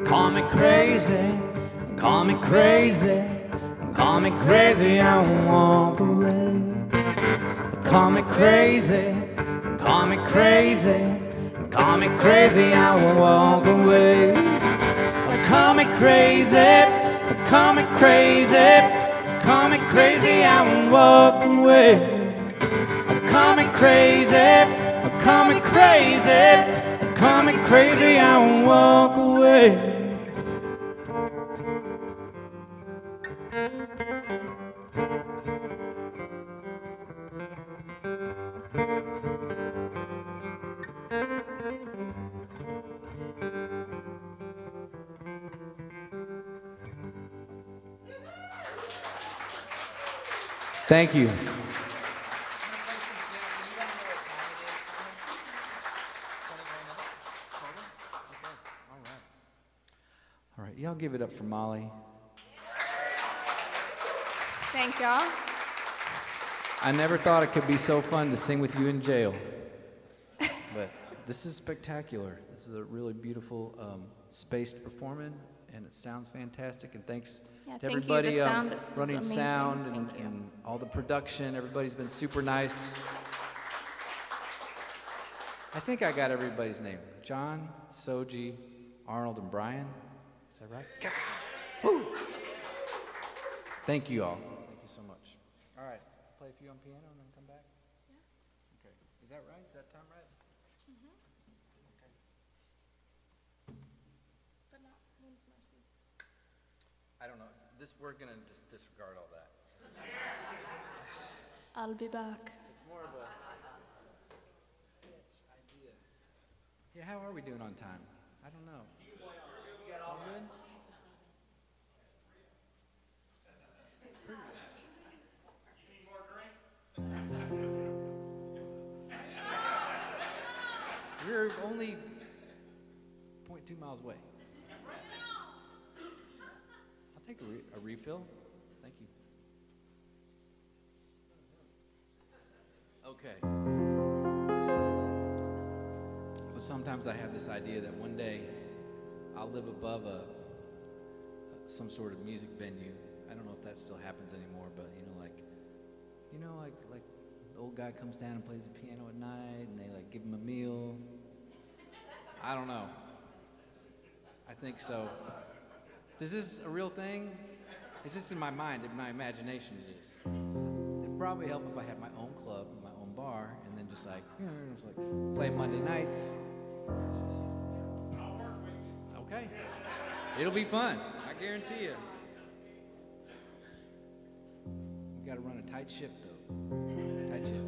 Call me crazy, call me crazy, call me crazy, I won't walk away. Call me crazy, call me crazy, call me crazy, I won't walk away. Call me crazy, call me crazy, call me crazy, I won't walk away. crazy, call me crazy, call me crazy, I won't walk away. Thank you. All right, y'all give it up for Molly. Thank y'all. I never thought it could be so fun to sing with you in jail. But this is spectacular. This is a really beautiful space to perform in, and it sounds fantastic. And thanks to thank you. everybody The sound running was amazing. sound Thank you. and all the production. Everybody's been super nice. I think I got everybody's name. John, Soji, Arnold, and Brian. Is that right? Woo! Thank you all. Thank you so much. All right, play a few on piano and then come back? Yeah. Okay. Is that right? Is that time right? Mm-hmm. Okay. But not Wind's Mercy. I don't know. We're gonna just disregard all that. I'll be back. It's more of a sketch idea. Yeah, how are we doing on time? I don't know. You got all good? We're only 0.2 miles away. I'll take a refill. Thank you. Okay. So sometimes I have this idea that one day I'll live above some sort of music venue. I don't know if that still happens anymore, but like the old guy comes down and plays the piano at night, and they like give him a meal. I don't know. I think so. Is this a real thing? It's just in my mind, in my imagination it is. It'd probably help if I had my own club, my own bar, and then just like play Monday nights. Okay. It'll be fun, I guarantee you. We gotta run a tight ship though. Tight ship.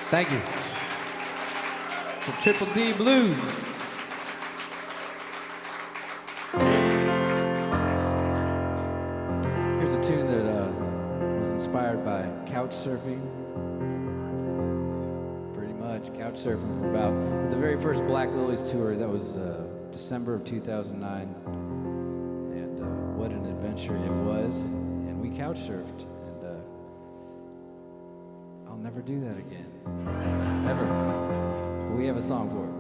Thank you. It's a Triple D Blues. Here's a tune that was inspired by couch surfing. Pretty much couch surfing for about the very first Black Lilies tour. That was December of 2009. And what an adventure it was. And we couch surfed. And I'll never do that again. Ever. We have a song for it.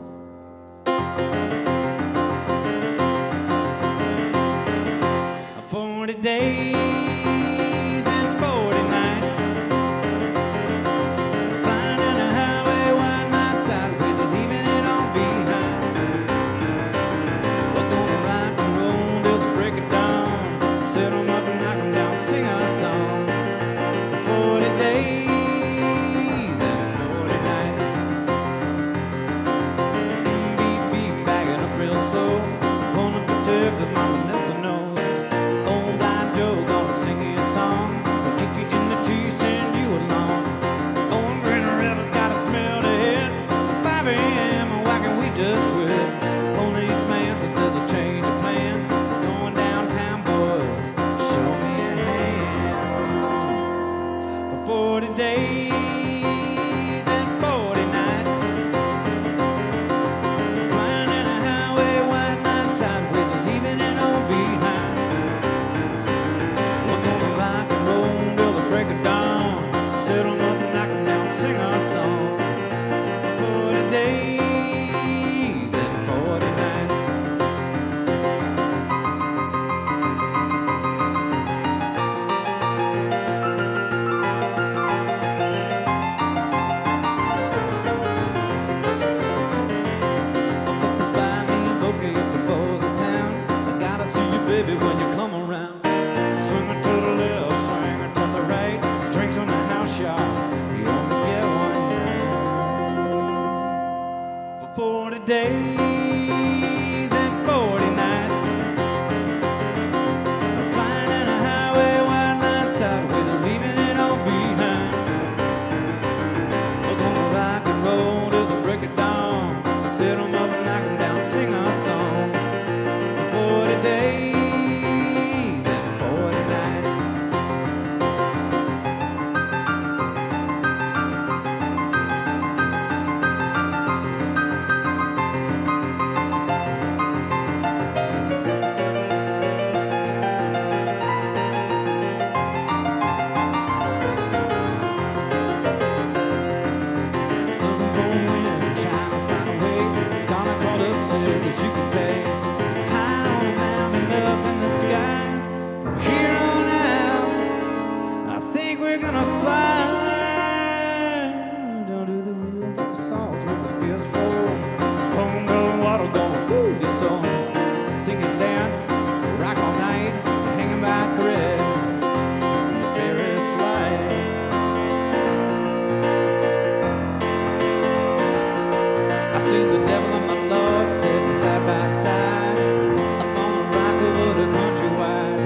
40 days and 40 nights, flying down the highway, one night sideways, leaving it all behind. We're gonna rock and roll till the break of dawn, set 'em up and knock 'em down, sing our song. 40 days and 40 nights, beat, bagging up real slow, pulling up the tail 'cause Mama Nesta knows. Sing you a song, we'll kick you in the teeth, send you along. Owen River's got a smell to hit. 5 a.m. and why can't we just quit? Policeman said there's a change of plans. We're going downtown, boys. Show me your hands. For 40 days and 40 nights, flying down the highway, white line sideways, leaving it all behind. Rock and roll till the break of dawn, set 'em up and knock 'em down, sing our song. 40 days and 40 nights. Buy me a bouquet at the Bows of Town. I gotta see you, baby, when you come around. Swing it to the left, swing it to the right. Drinks on the house shop, you only get one night. For 40 days and 40 nights, I'm flying down a highway, white line sideways, I'm leaving it all behind. We're gonna rock and roll till the break of dawn, set 'em up and knock 'em down, sing our song. For 40 days. That you can pay high on a mountain up in the sky. From here on out, I think we're gonna fly down to the river of songs with the spears flow. Congo water going through your soul. Sing and dance, rock all night, hanging by a thread. The spirit's light. I seen the devil and my Lord sitting side by side up on a rock over the countrywide,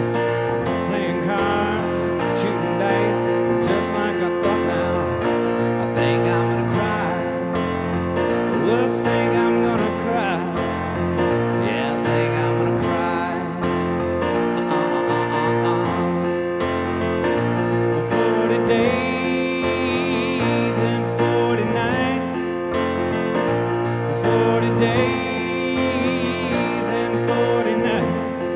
playing cards, shooting dice, just like I thought. Now I think I'm gonna cry. I think I'm gonna cry. Yeah, I think I'm gonna cry. For 40 days and 40 nights, for 40 days and 40 nights,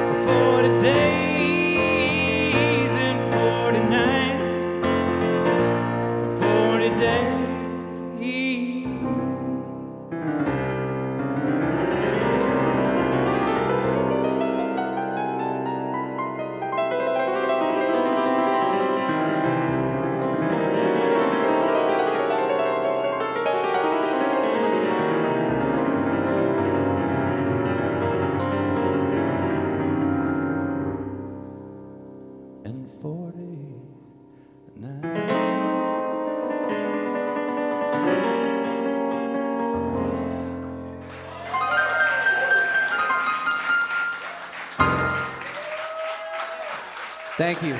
for 40 days and 40 nights, for 40 days. And 40 nights. Thank you.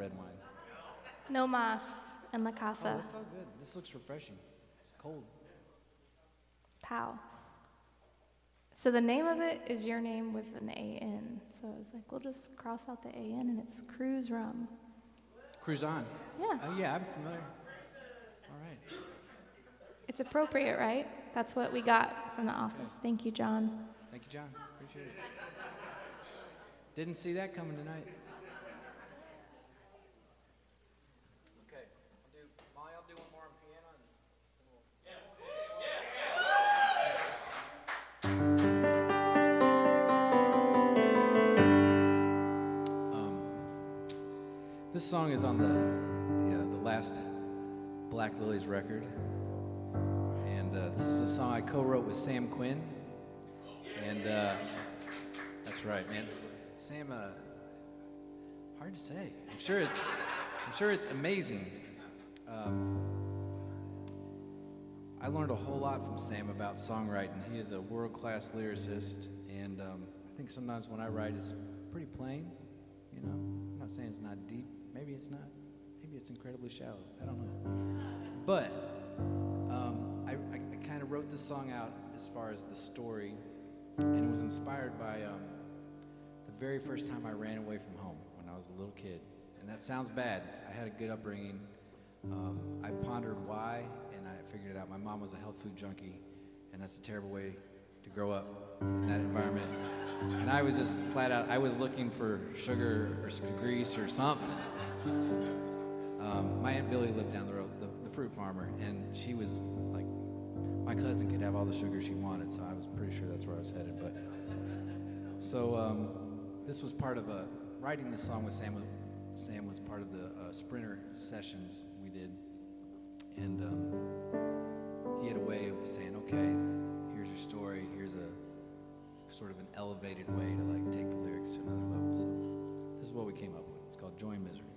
red wine. No mas en la Oh, casa. it's all good. This looks refreshing. It's cold. Pow. So the name of it is your name with an A-N. So I was like, we'll just cross out the A-N and it's Cruz Rum. Cruise on. Yeah, Yeah, I'm familiar. All right. it's appropriate, right? That's what we got from the office. Thank you, John. Thank you, John. Appreciate it. Didn't see that coming tonight. Okay. I'll do one more on piano. This song is on the last Black Lilies record, and this is a song I co-wrote with Sam Quinn, and that's right, man. Sam, hard to say. I'm sure it's amazing. I learned a whole lot from Sam about songwriting. He is a world-class lyricist, and I think sometimes when I write, it's pretty plain. You know, I'm not saying it's not deep. Maybe it's not. Maybe it's incredibly shallow. I don't know. But I kind of wrote this song out as far as the story, and it was inspired by the very first time I ran away from home when I was a little kid. And that sounds bad. I had a good upbringing. I pondered why, and I figured it out. My mom was a health food junkie, and that's a terrible way to grow up in that environment. And I was just flat out, I was looking for sugar or some grease or something. My Aunt Billy lived down the road, the fruit farmer, and she was like, my cousin could have all the sugar she wanted, so I was pretty sure that's where I was headed. But so this was part of writing this song with Sam. Sam was part of the Sprinter sessions we did, and he had a way of saying, okay, here's your story, here's a sort of an elevated way to like take the lyrics to another level. So this is what we came up with. It's called Joy and Misery.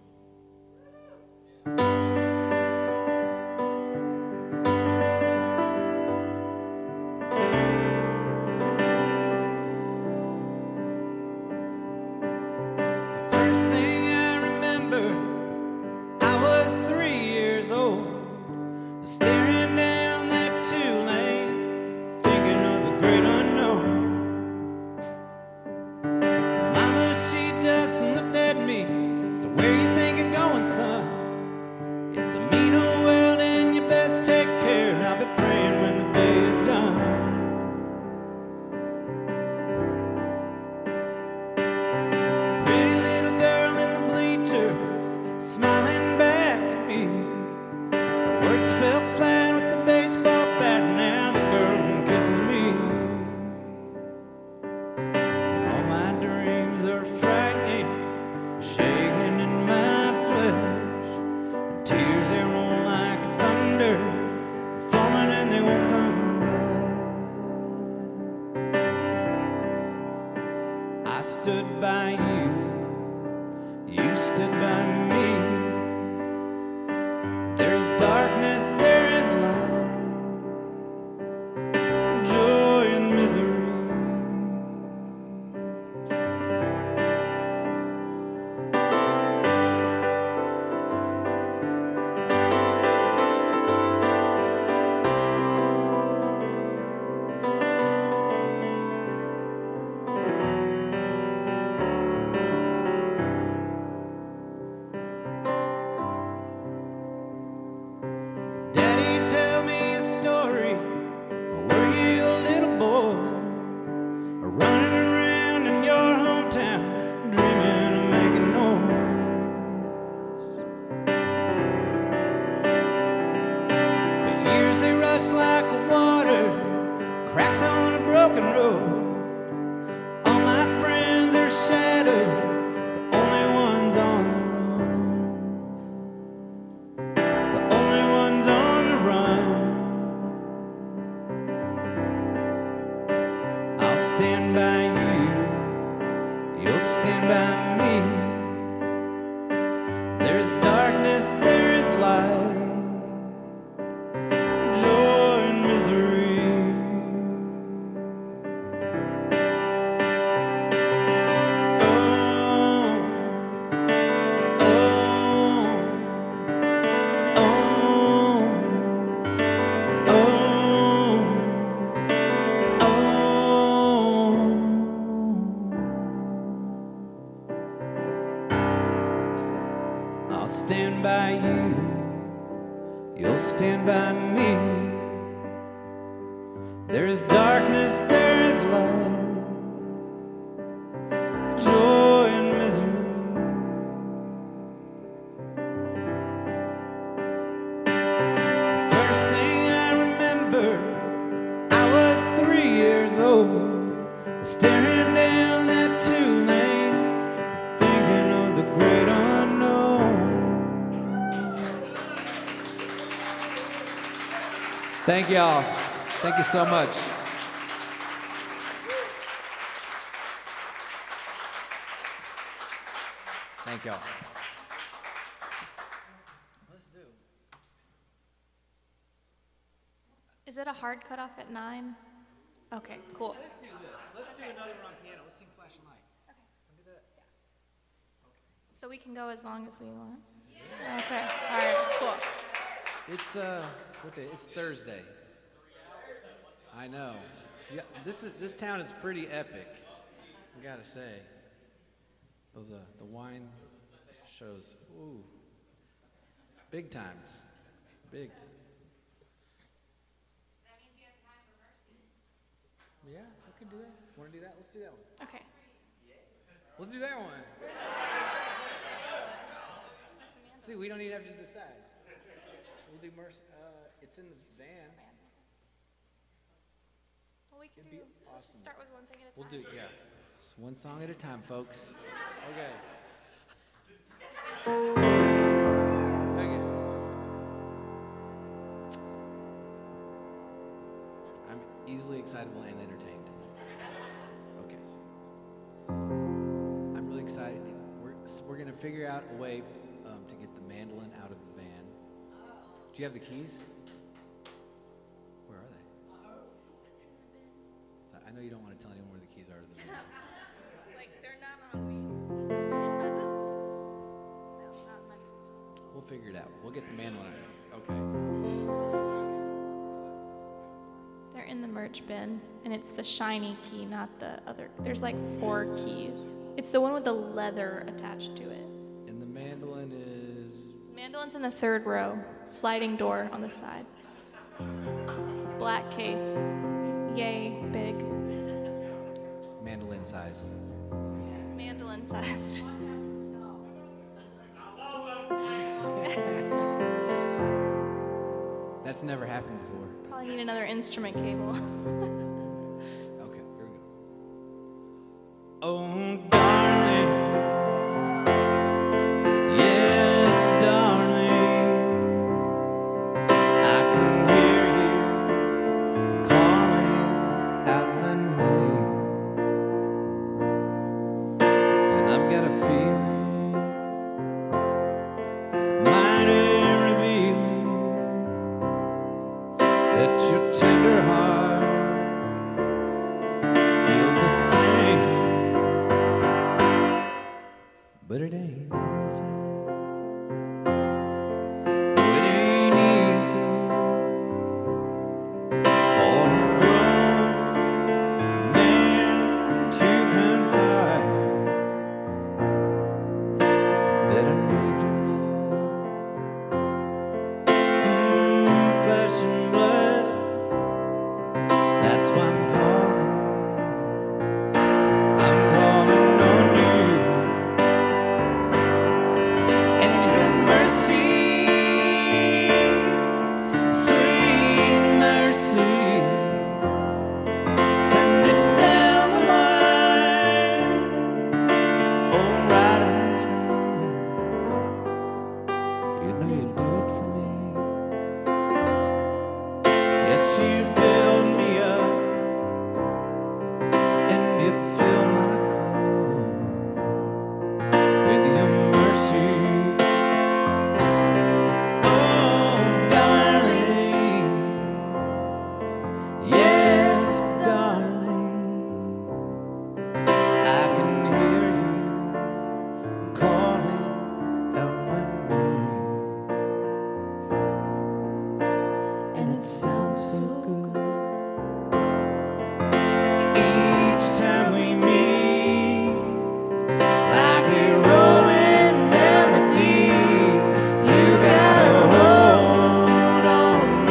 by me. There's darkness, there's light, joy and misery. First thing I remember, I was 3 years old, staring down that 2-lane, thinking of the great unknown. Thank y'all. Thank you so much. Thank y'all. Is it a hard cutoff at 9? Okay, cool. Let's do this. Let's do another one on piano. Let's sing Flashing Light. Can we do that? So we can go as long as we want? Okay, all right, cool. It's what day? It's Thursday. I know. Yeah, this town is pretty epic. I gotta say. Those the wine shows. Ooh. Big times. Big. That means you have time for mercy. Yeah, I can do that. Want to do that? Let's do that one. Okay. Let's do that one. See, we don't even have to decide. We'll do mercy. It's in the van. Well, we can It'd be let's just awesome. start with one thing at a time. We'll do, yeah. Just one song at a time, folks. Okay. Okay. I'm easily excitable and entertained. Okay. I'm really excited. We're gonna figure out a way to get the mandolin out of the van. Do you have the keys? Where are they? I know you don't want to tell anyone where the keys are to the van. Like, they're not on me. In my boot. No, not in my boot. We'll figure it out. We'll get the mandolin out. Okay. They're in the merch bin, and it's the shiny key, not the other. There's like 4 keys. It's the one with the leather attached to it. And the mandolin is... Mandolin's in the 3rd row. Sliding door on the side. Black case. Yay, big. It's mandolin size. Mandolin sized. That's never happened before. Probably need another instrument cable. Okay, here we go. Oh, darling, yes, darling, I can hear you calling out my name, and I've got a feeling mighty revealing that your tender heart feels the same. But it ain't easy. No, it ain't easy for a grown man to confide that I need your love. Flesh and blood, that's why I'm calling. I'm calling on you. And your mercy, sweet mercy, send it down the line, oh, right on time. You know you do it for me. Yes, you build me up, and you fill my cup with your mercy. Oh, darling, yes, darling, I can hear you calling out my name, and it sounds so good. Each time we meet, like a rolling melody, you got a hold on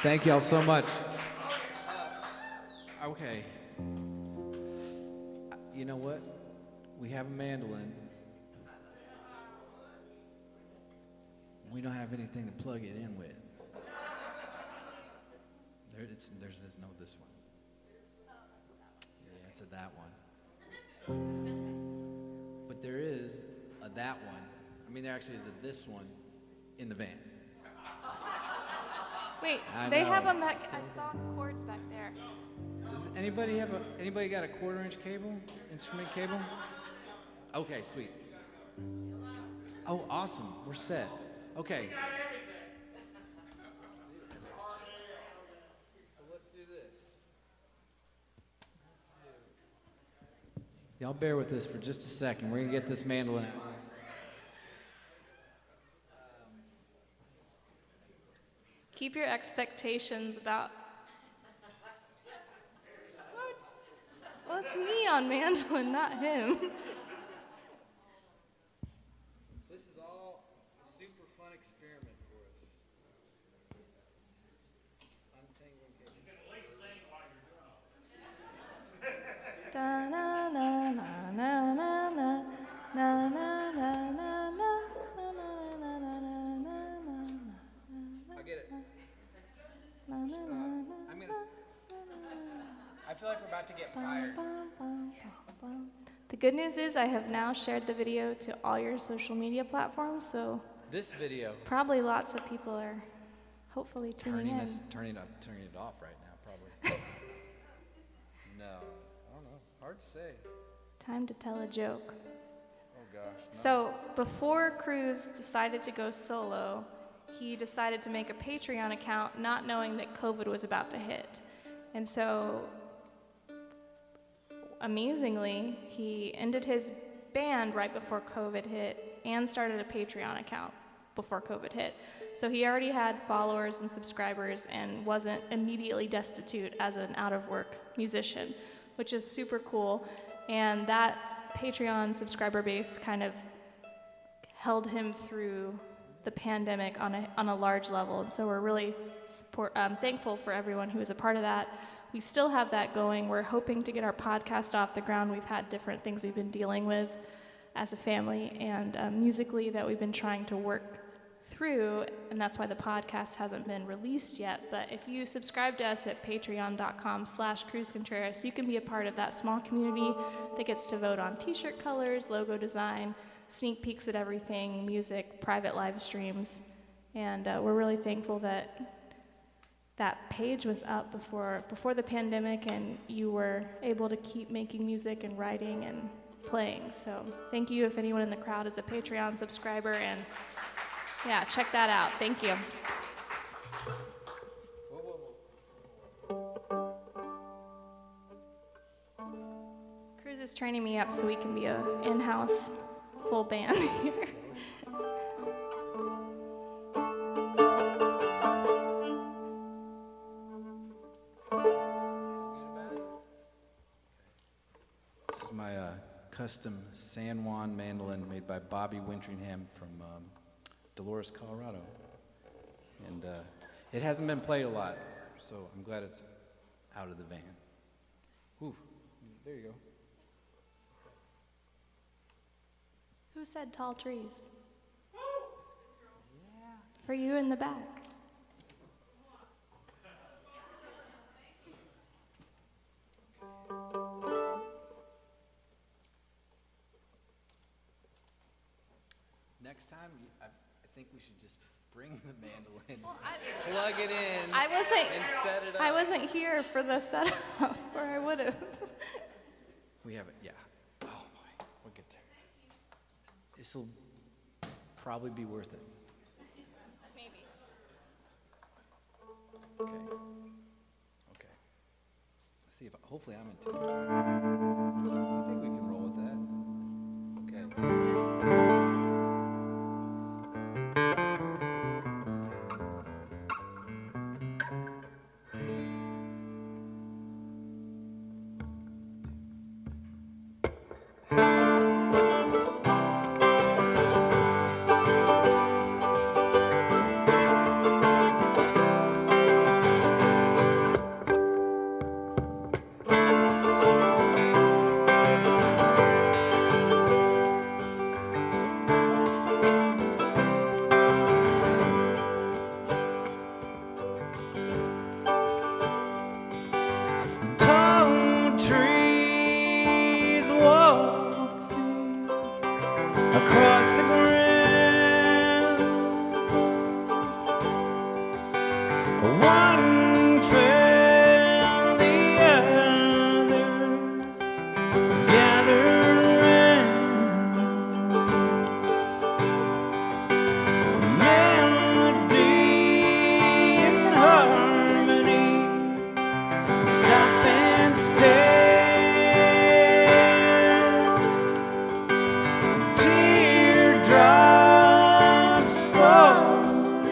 Thank y'all so much. Okay. You know what? We have a mandolin. We don't have anything to plug it in with. There's no this one. Yeah, it's a that one. But there is a that one. I mean, there actually is a this one in the van. Wait, I they know, have them it's back. I saw cords back there. Does anybody got a 1/4-inch cable? Instrument cable? Okay, sweet. Oh, awesome. We're set. Okay. So let's do this. Y'all bear with us for just a second. We're going to get this mandolin out. Keep your expectations about. What? Well, it's me on mandolin, not him. This is all a super fun experiment for us. Untangling cables. You can at least sing while you're doing it. Da na na na na na na na na na na na. I get it. I feel like we're about to get fired. The good news is I have now shared the video to all your social media platforms, so This video. probably lots of people are hopefully tuning in. Turning it off right now, probably. No, I don't know. Hard to say. Time to tell a joke. Oh gosh. No. So before Cruz decided to go solo, he decided to make a Patreon account not knowing that COVID was about to hit. And so, amazingly, he ended his band right before COVID hit and started a Patreon account before COVID hit. So he already had followers and subscribers and wasn't immediately destitute as an out-of-work musician, which is super cool. And that Patreon subscriber base kind of held him through the pandemic on a large level, and so we're really thankful for everyone who was a part of that. We still have that going. We're hoping to get our podcast off the ground. We've had different things we've been dealing with as a family and musically that we've been trying to work through, and that's why the podcast hasn't been released yet. But if you subscribe to us at patreon.com/Cruz Contreras, you can be a part of that small community that gets to vote on t-shirt colors, logo design, sneak peeks at everything, music, private live streams, and we're really thankful that that page was up before the pandemic and you were able to keep making music and writing and playing. So thank you if anyone in the crowd is a Patreon subscriber, and yeah, check that out. Thank you. Cruz is training me up so we can be a in-house full band here. This is my custom San Juan mandolin made by Bobby Winteringham from Dolores, Colorado. And it hasn't been played a lot, so I'm glad it's out of the van. Ooh, there you go. Who said tall trees? For you in the back. Next time, I think we should just bring the mandolin, Well, plug it in, I wasn't. and set it up. I wasn't here for the setup, or I would have. We have it, yeah. Oh boy, we'll get there. This'll probably be worth it. Maybe. Okay. Okay. Let's see if hopefully I'm in tune. I think we can roll with that. Okay. across the ground. One fell, the others gathered round. Melody and harmony, stop and stare. Teardrops falling,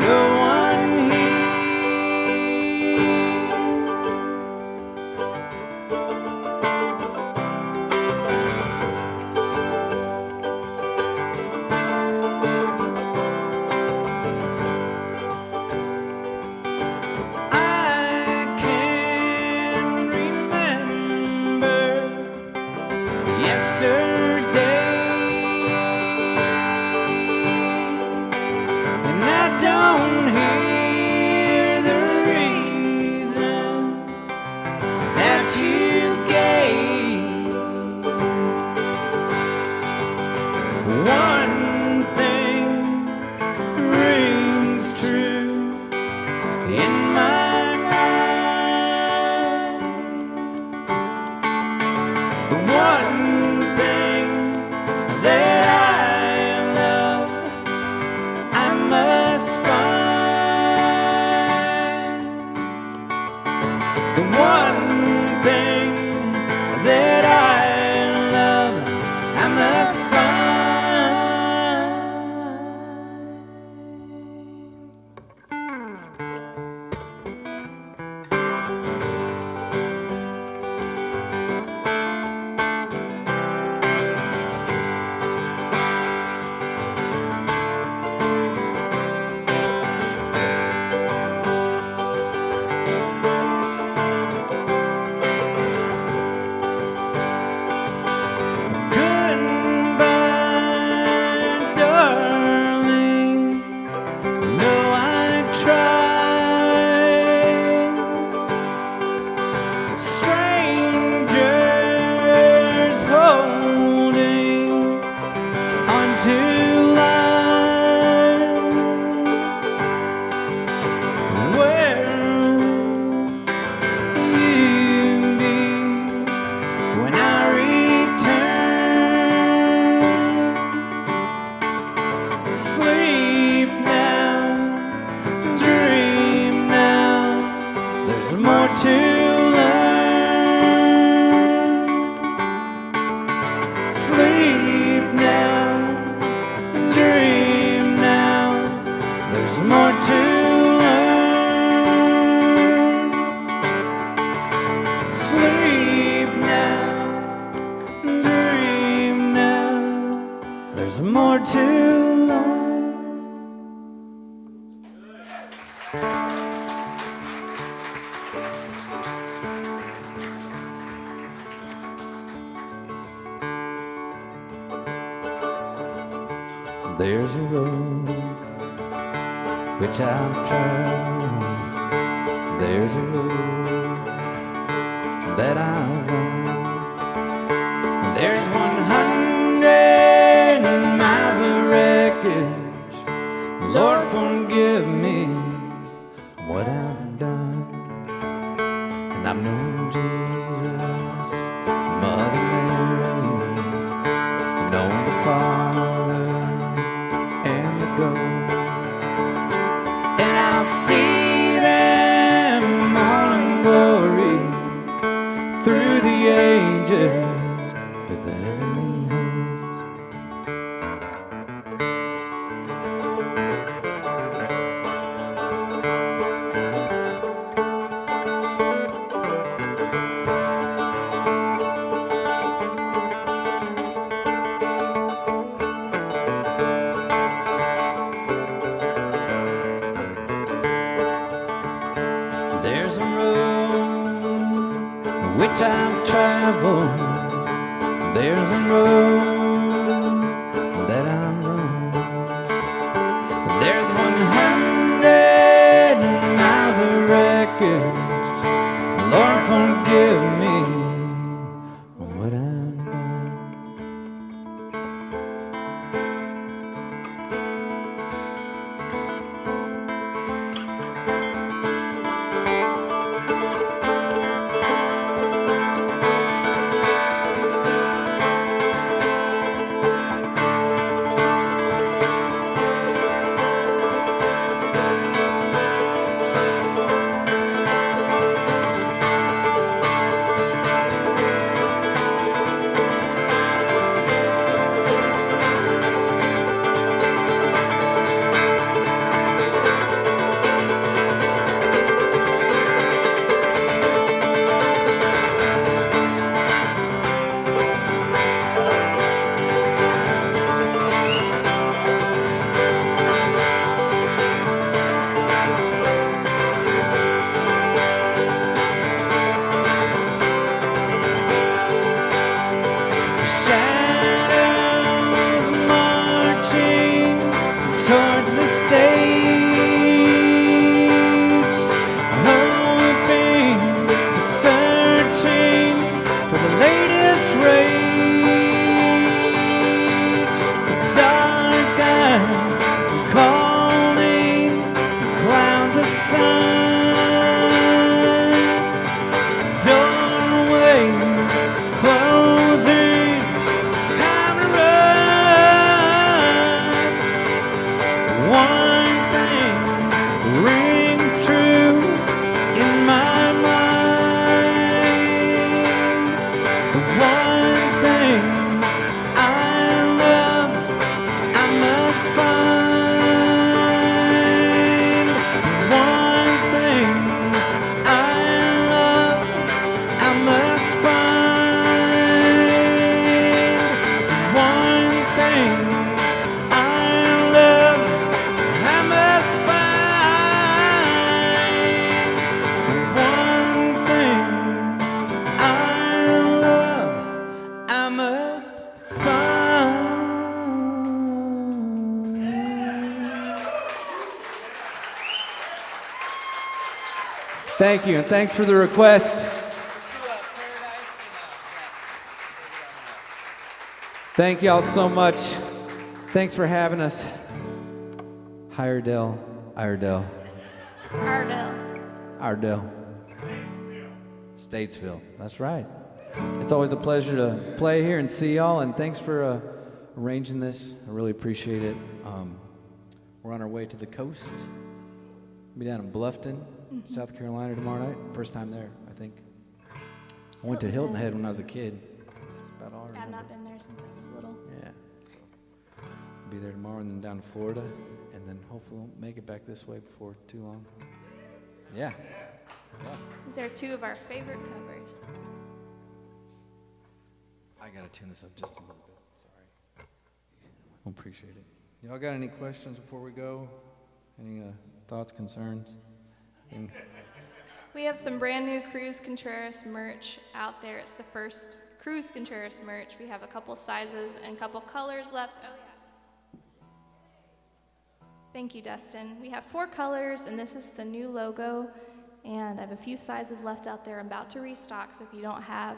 no one I can remember yesterday, and I don't hear the reasons that you gave. One thing rings true in my mind. The one thing that I love, I must find. The one thing that I love, I must find. Goodbye, darling. No, I tried. Strangers holding onto life. Where will you be when I return? Sleep now, dream now, there's more to learn. Sleep now, dream now, there's more to learn. Sleep now, dream now, there's more to learn. There's a road which I've traveled. There's a road that I've run. There's 100 miles of wreckage. Lord, forgive me what I've done. And I've known Jesus, Mother Mary, known the Father and the Ghost. And I'll see them all in glory through the ages with the heavenly which I've traveled. There's a road that I've run. There's 100 miles of wreckage. Lord, forgive me what I've done. shadows marching towards the stage, hoping, searching for the latest rage. Dark eyes calling, cloud the sun. Doorways closing, it's time to run. One thing rings true in my mind. The one thing I love, I must find. The one thing I love, I must find. The one thing I love, I must find. The one thing I love, I must find. Thank you, and thanks for the request. Thank y'all so much. Thanks for having us. Iredell. Ardell. Statesville. That's right. It's always a pleasure to play here and see y'all, and thanks for arranging this. I really appreciate it. We're on our way to the coast. We'll be down in Bluffton, South Carolina tomorrow night. First time there, I think. I went to Hilton Head when I was a kid. That's about all I remember. I've not been there since I was little. Yeah. We'll be there tomorrow and then down to Florida, and then hopefully we'll make it back this way before too long. Yeah. These are two of our favorite covers. I gotta tune this up just a little bit. Sorry. I appreciate it. Y'all got any questions before we go? Any thoughts, concerns? We have some brand new Cruz Contreras merch out there. It's the first Cruz Contreras merch. We have a couple sizes and a couple colors left. Oh, yeah. Thank you, Dustin. We have 4 colors, and this is the new logo. And I have a few sizes left out there. I'm about to restock, so if we don't have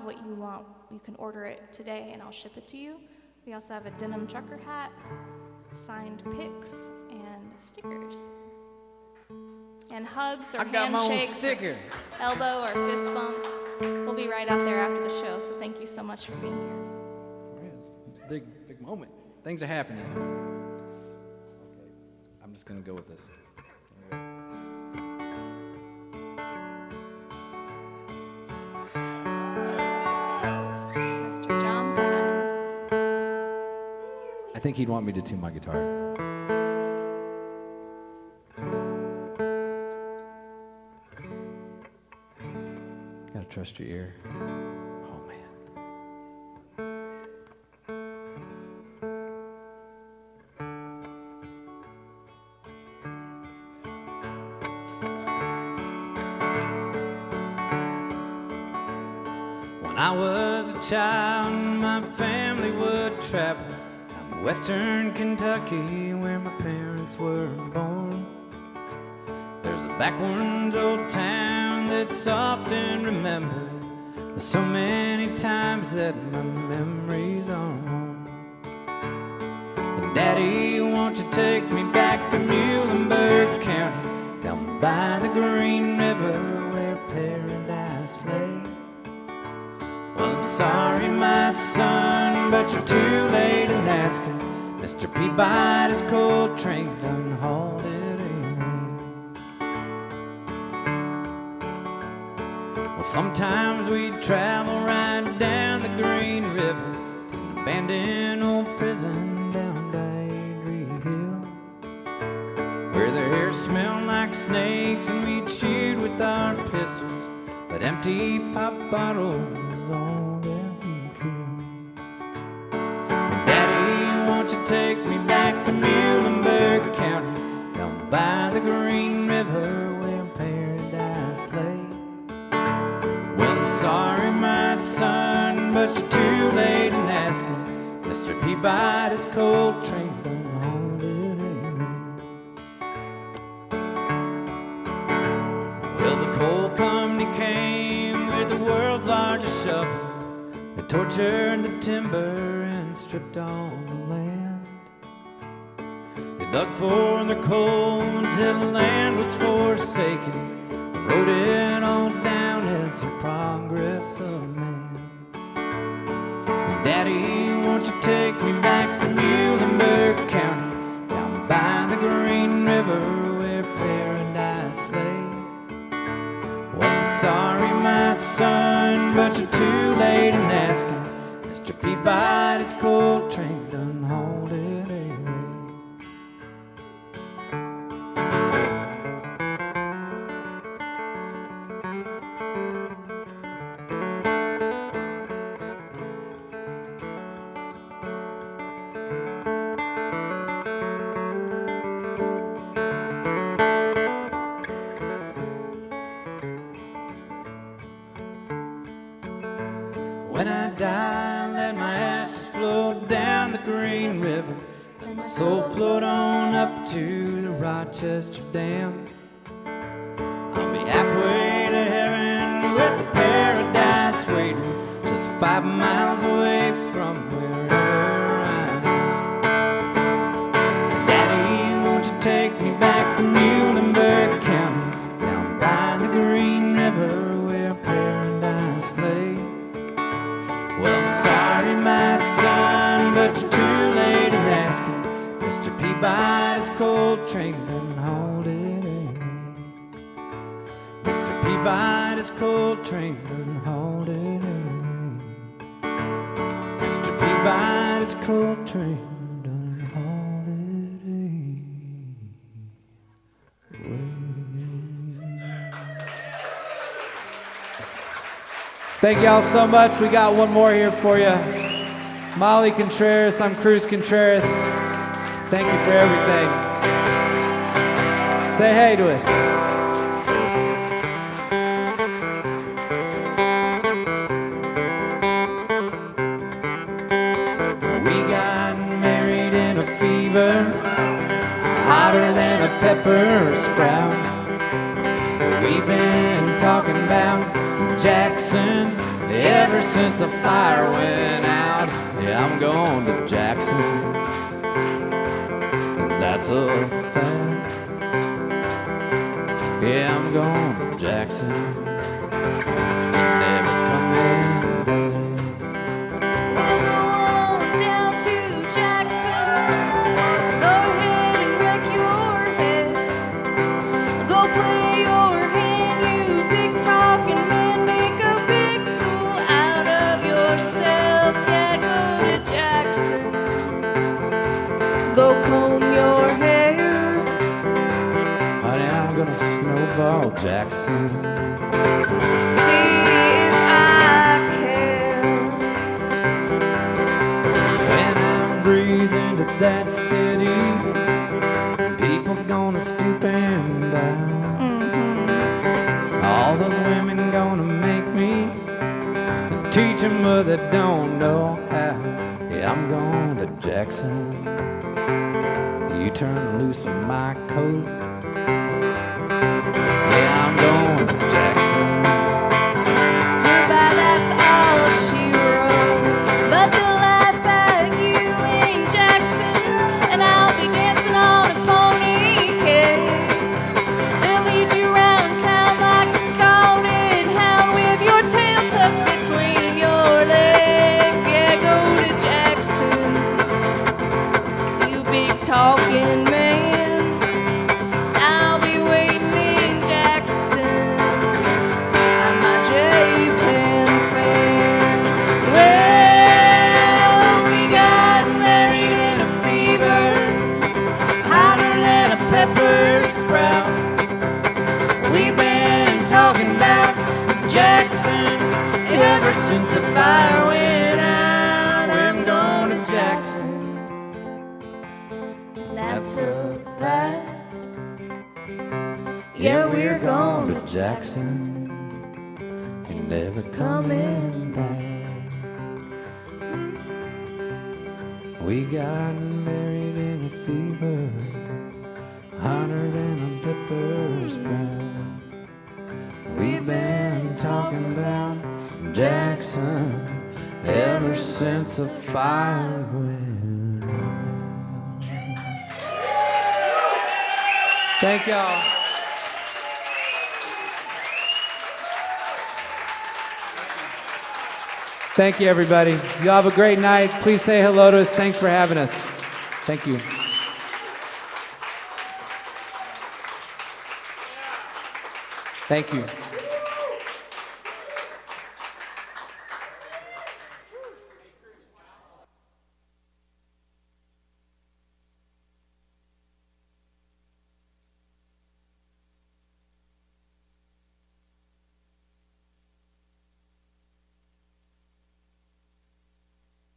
what you want, you can order it today, and I'll ship it to you. We also have a denim trucker hat, signed pics, and stickers. And hugs or handshakes, or elbow or fist bumps. We'll be right out there after the show, so thank you so much for being here. It's a big moment. Things are happening. Okay, I'm just gonna go with this. Mr. John Byrne. I think he'd want me to tune my guitar. Gotta trust your ear. Oh, man. When I was a child, my family would travel down to western Kentucky, where my parents were born. There's a backwoods old town that's often remembered. There's so many times that my memories are worn. And Daddy, won't you take me back to Muhlenberg County, down by the Green River where paradise lay? Well, I'm sorry, my son, but you're too late in asking. Mr. Peabody's coal train done hauled it away. Well, sometimes we'd travel right down the Green River to an abandoned old prison down Diedry Hill, where their hair smelled like snakes and we chewed with our pistols, but empty pop bottles was all that we killed. And Daddy, won't you take me back to Muhlenberg County, down by the Green River where paradise lay? Well, I'm sorry, my son, but but you're too late in asking. Mr. Peabody's coal train done hauled it in. Well, the coal company came with the world's largest shovel. They tortured the timber and stripped on the land. They dug for their coal until the land was forsaken. They wrote it all down as the progress of man. Daddy, won't you take me back to Muhlenberg County, down by the Green River where paradise lay? Well, I'm sorry, my son, but you're too late in asking. Mr. Peabody's coal train done hauled it away. When I die, let my ashes float down the Green River. Let my soul float on up to the Rochester Dam. I'll be halfway to heaven with paradise waiting, just 5 miles away from wherever I am. Daddy, won't you take me back to Muhlenberg County, down by the Green River where paradise lay? Well, I'm sorry, my son, but you're too late in asking. Mr. Peabody's coal train done hauled it away. Mr. Peabody's coal train done hauled it away. Mr. Peabody's coal train done hauled it away. Thank y'all so much. We got one more here for you. Molly Contreras, I'm Cruz Contreras. Thank you for everything. Say hey to us. We got married in a fever, hotter than a pepper sprout. We've been talking about Jackson ever since the fire went out. Yeah, I'm going to Jackson, and that's a fact. Yeah, I'm going to Jackson, never coming back. We'll go on down to Jackson. Go ahead and wreck your head. Go play your hand, you big talking man. Make a big fool out of yourself. Yeah, go to Jackson. Go comb your hair. Honey, I'm gonna snowball Jackson. See if I can. When I'm breezing to that city, people gonna stoop and bow. All those women gonna make me teach them, but they don't know how. Yeah, I'm going to Jackson. You turn loose of my coat. Yeah, I'm going to Jackson. Goodbye, that's all she wrote. But they'll laugh at you in Jackson, and I'll be dancing on a pony cake. They'll lead you around town like a scalded hound with your tail tucked between your legs. Yeah, go to Jackson, you big talking man. I'll be waiting in Jackson. I'm my J-Pen fan. Well, we got married in a fever, hotter than a pepper sprout. We've been talking about Jackson ever since the fire went out. I'm going to Jackson. That's a fact. Yeah, we're going to Jackson. Ain't never coming back. We got married in a fever, hotter than a pepper's brown. We've been talking about Jackson ever since the fire went out. Thank y'all. Thank you, everybody. You all have a great night. Please say hello to us. Thanks for having us. Thank you. Thank you.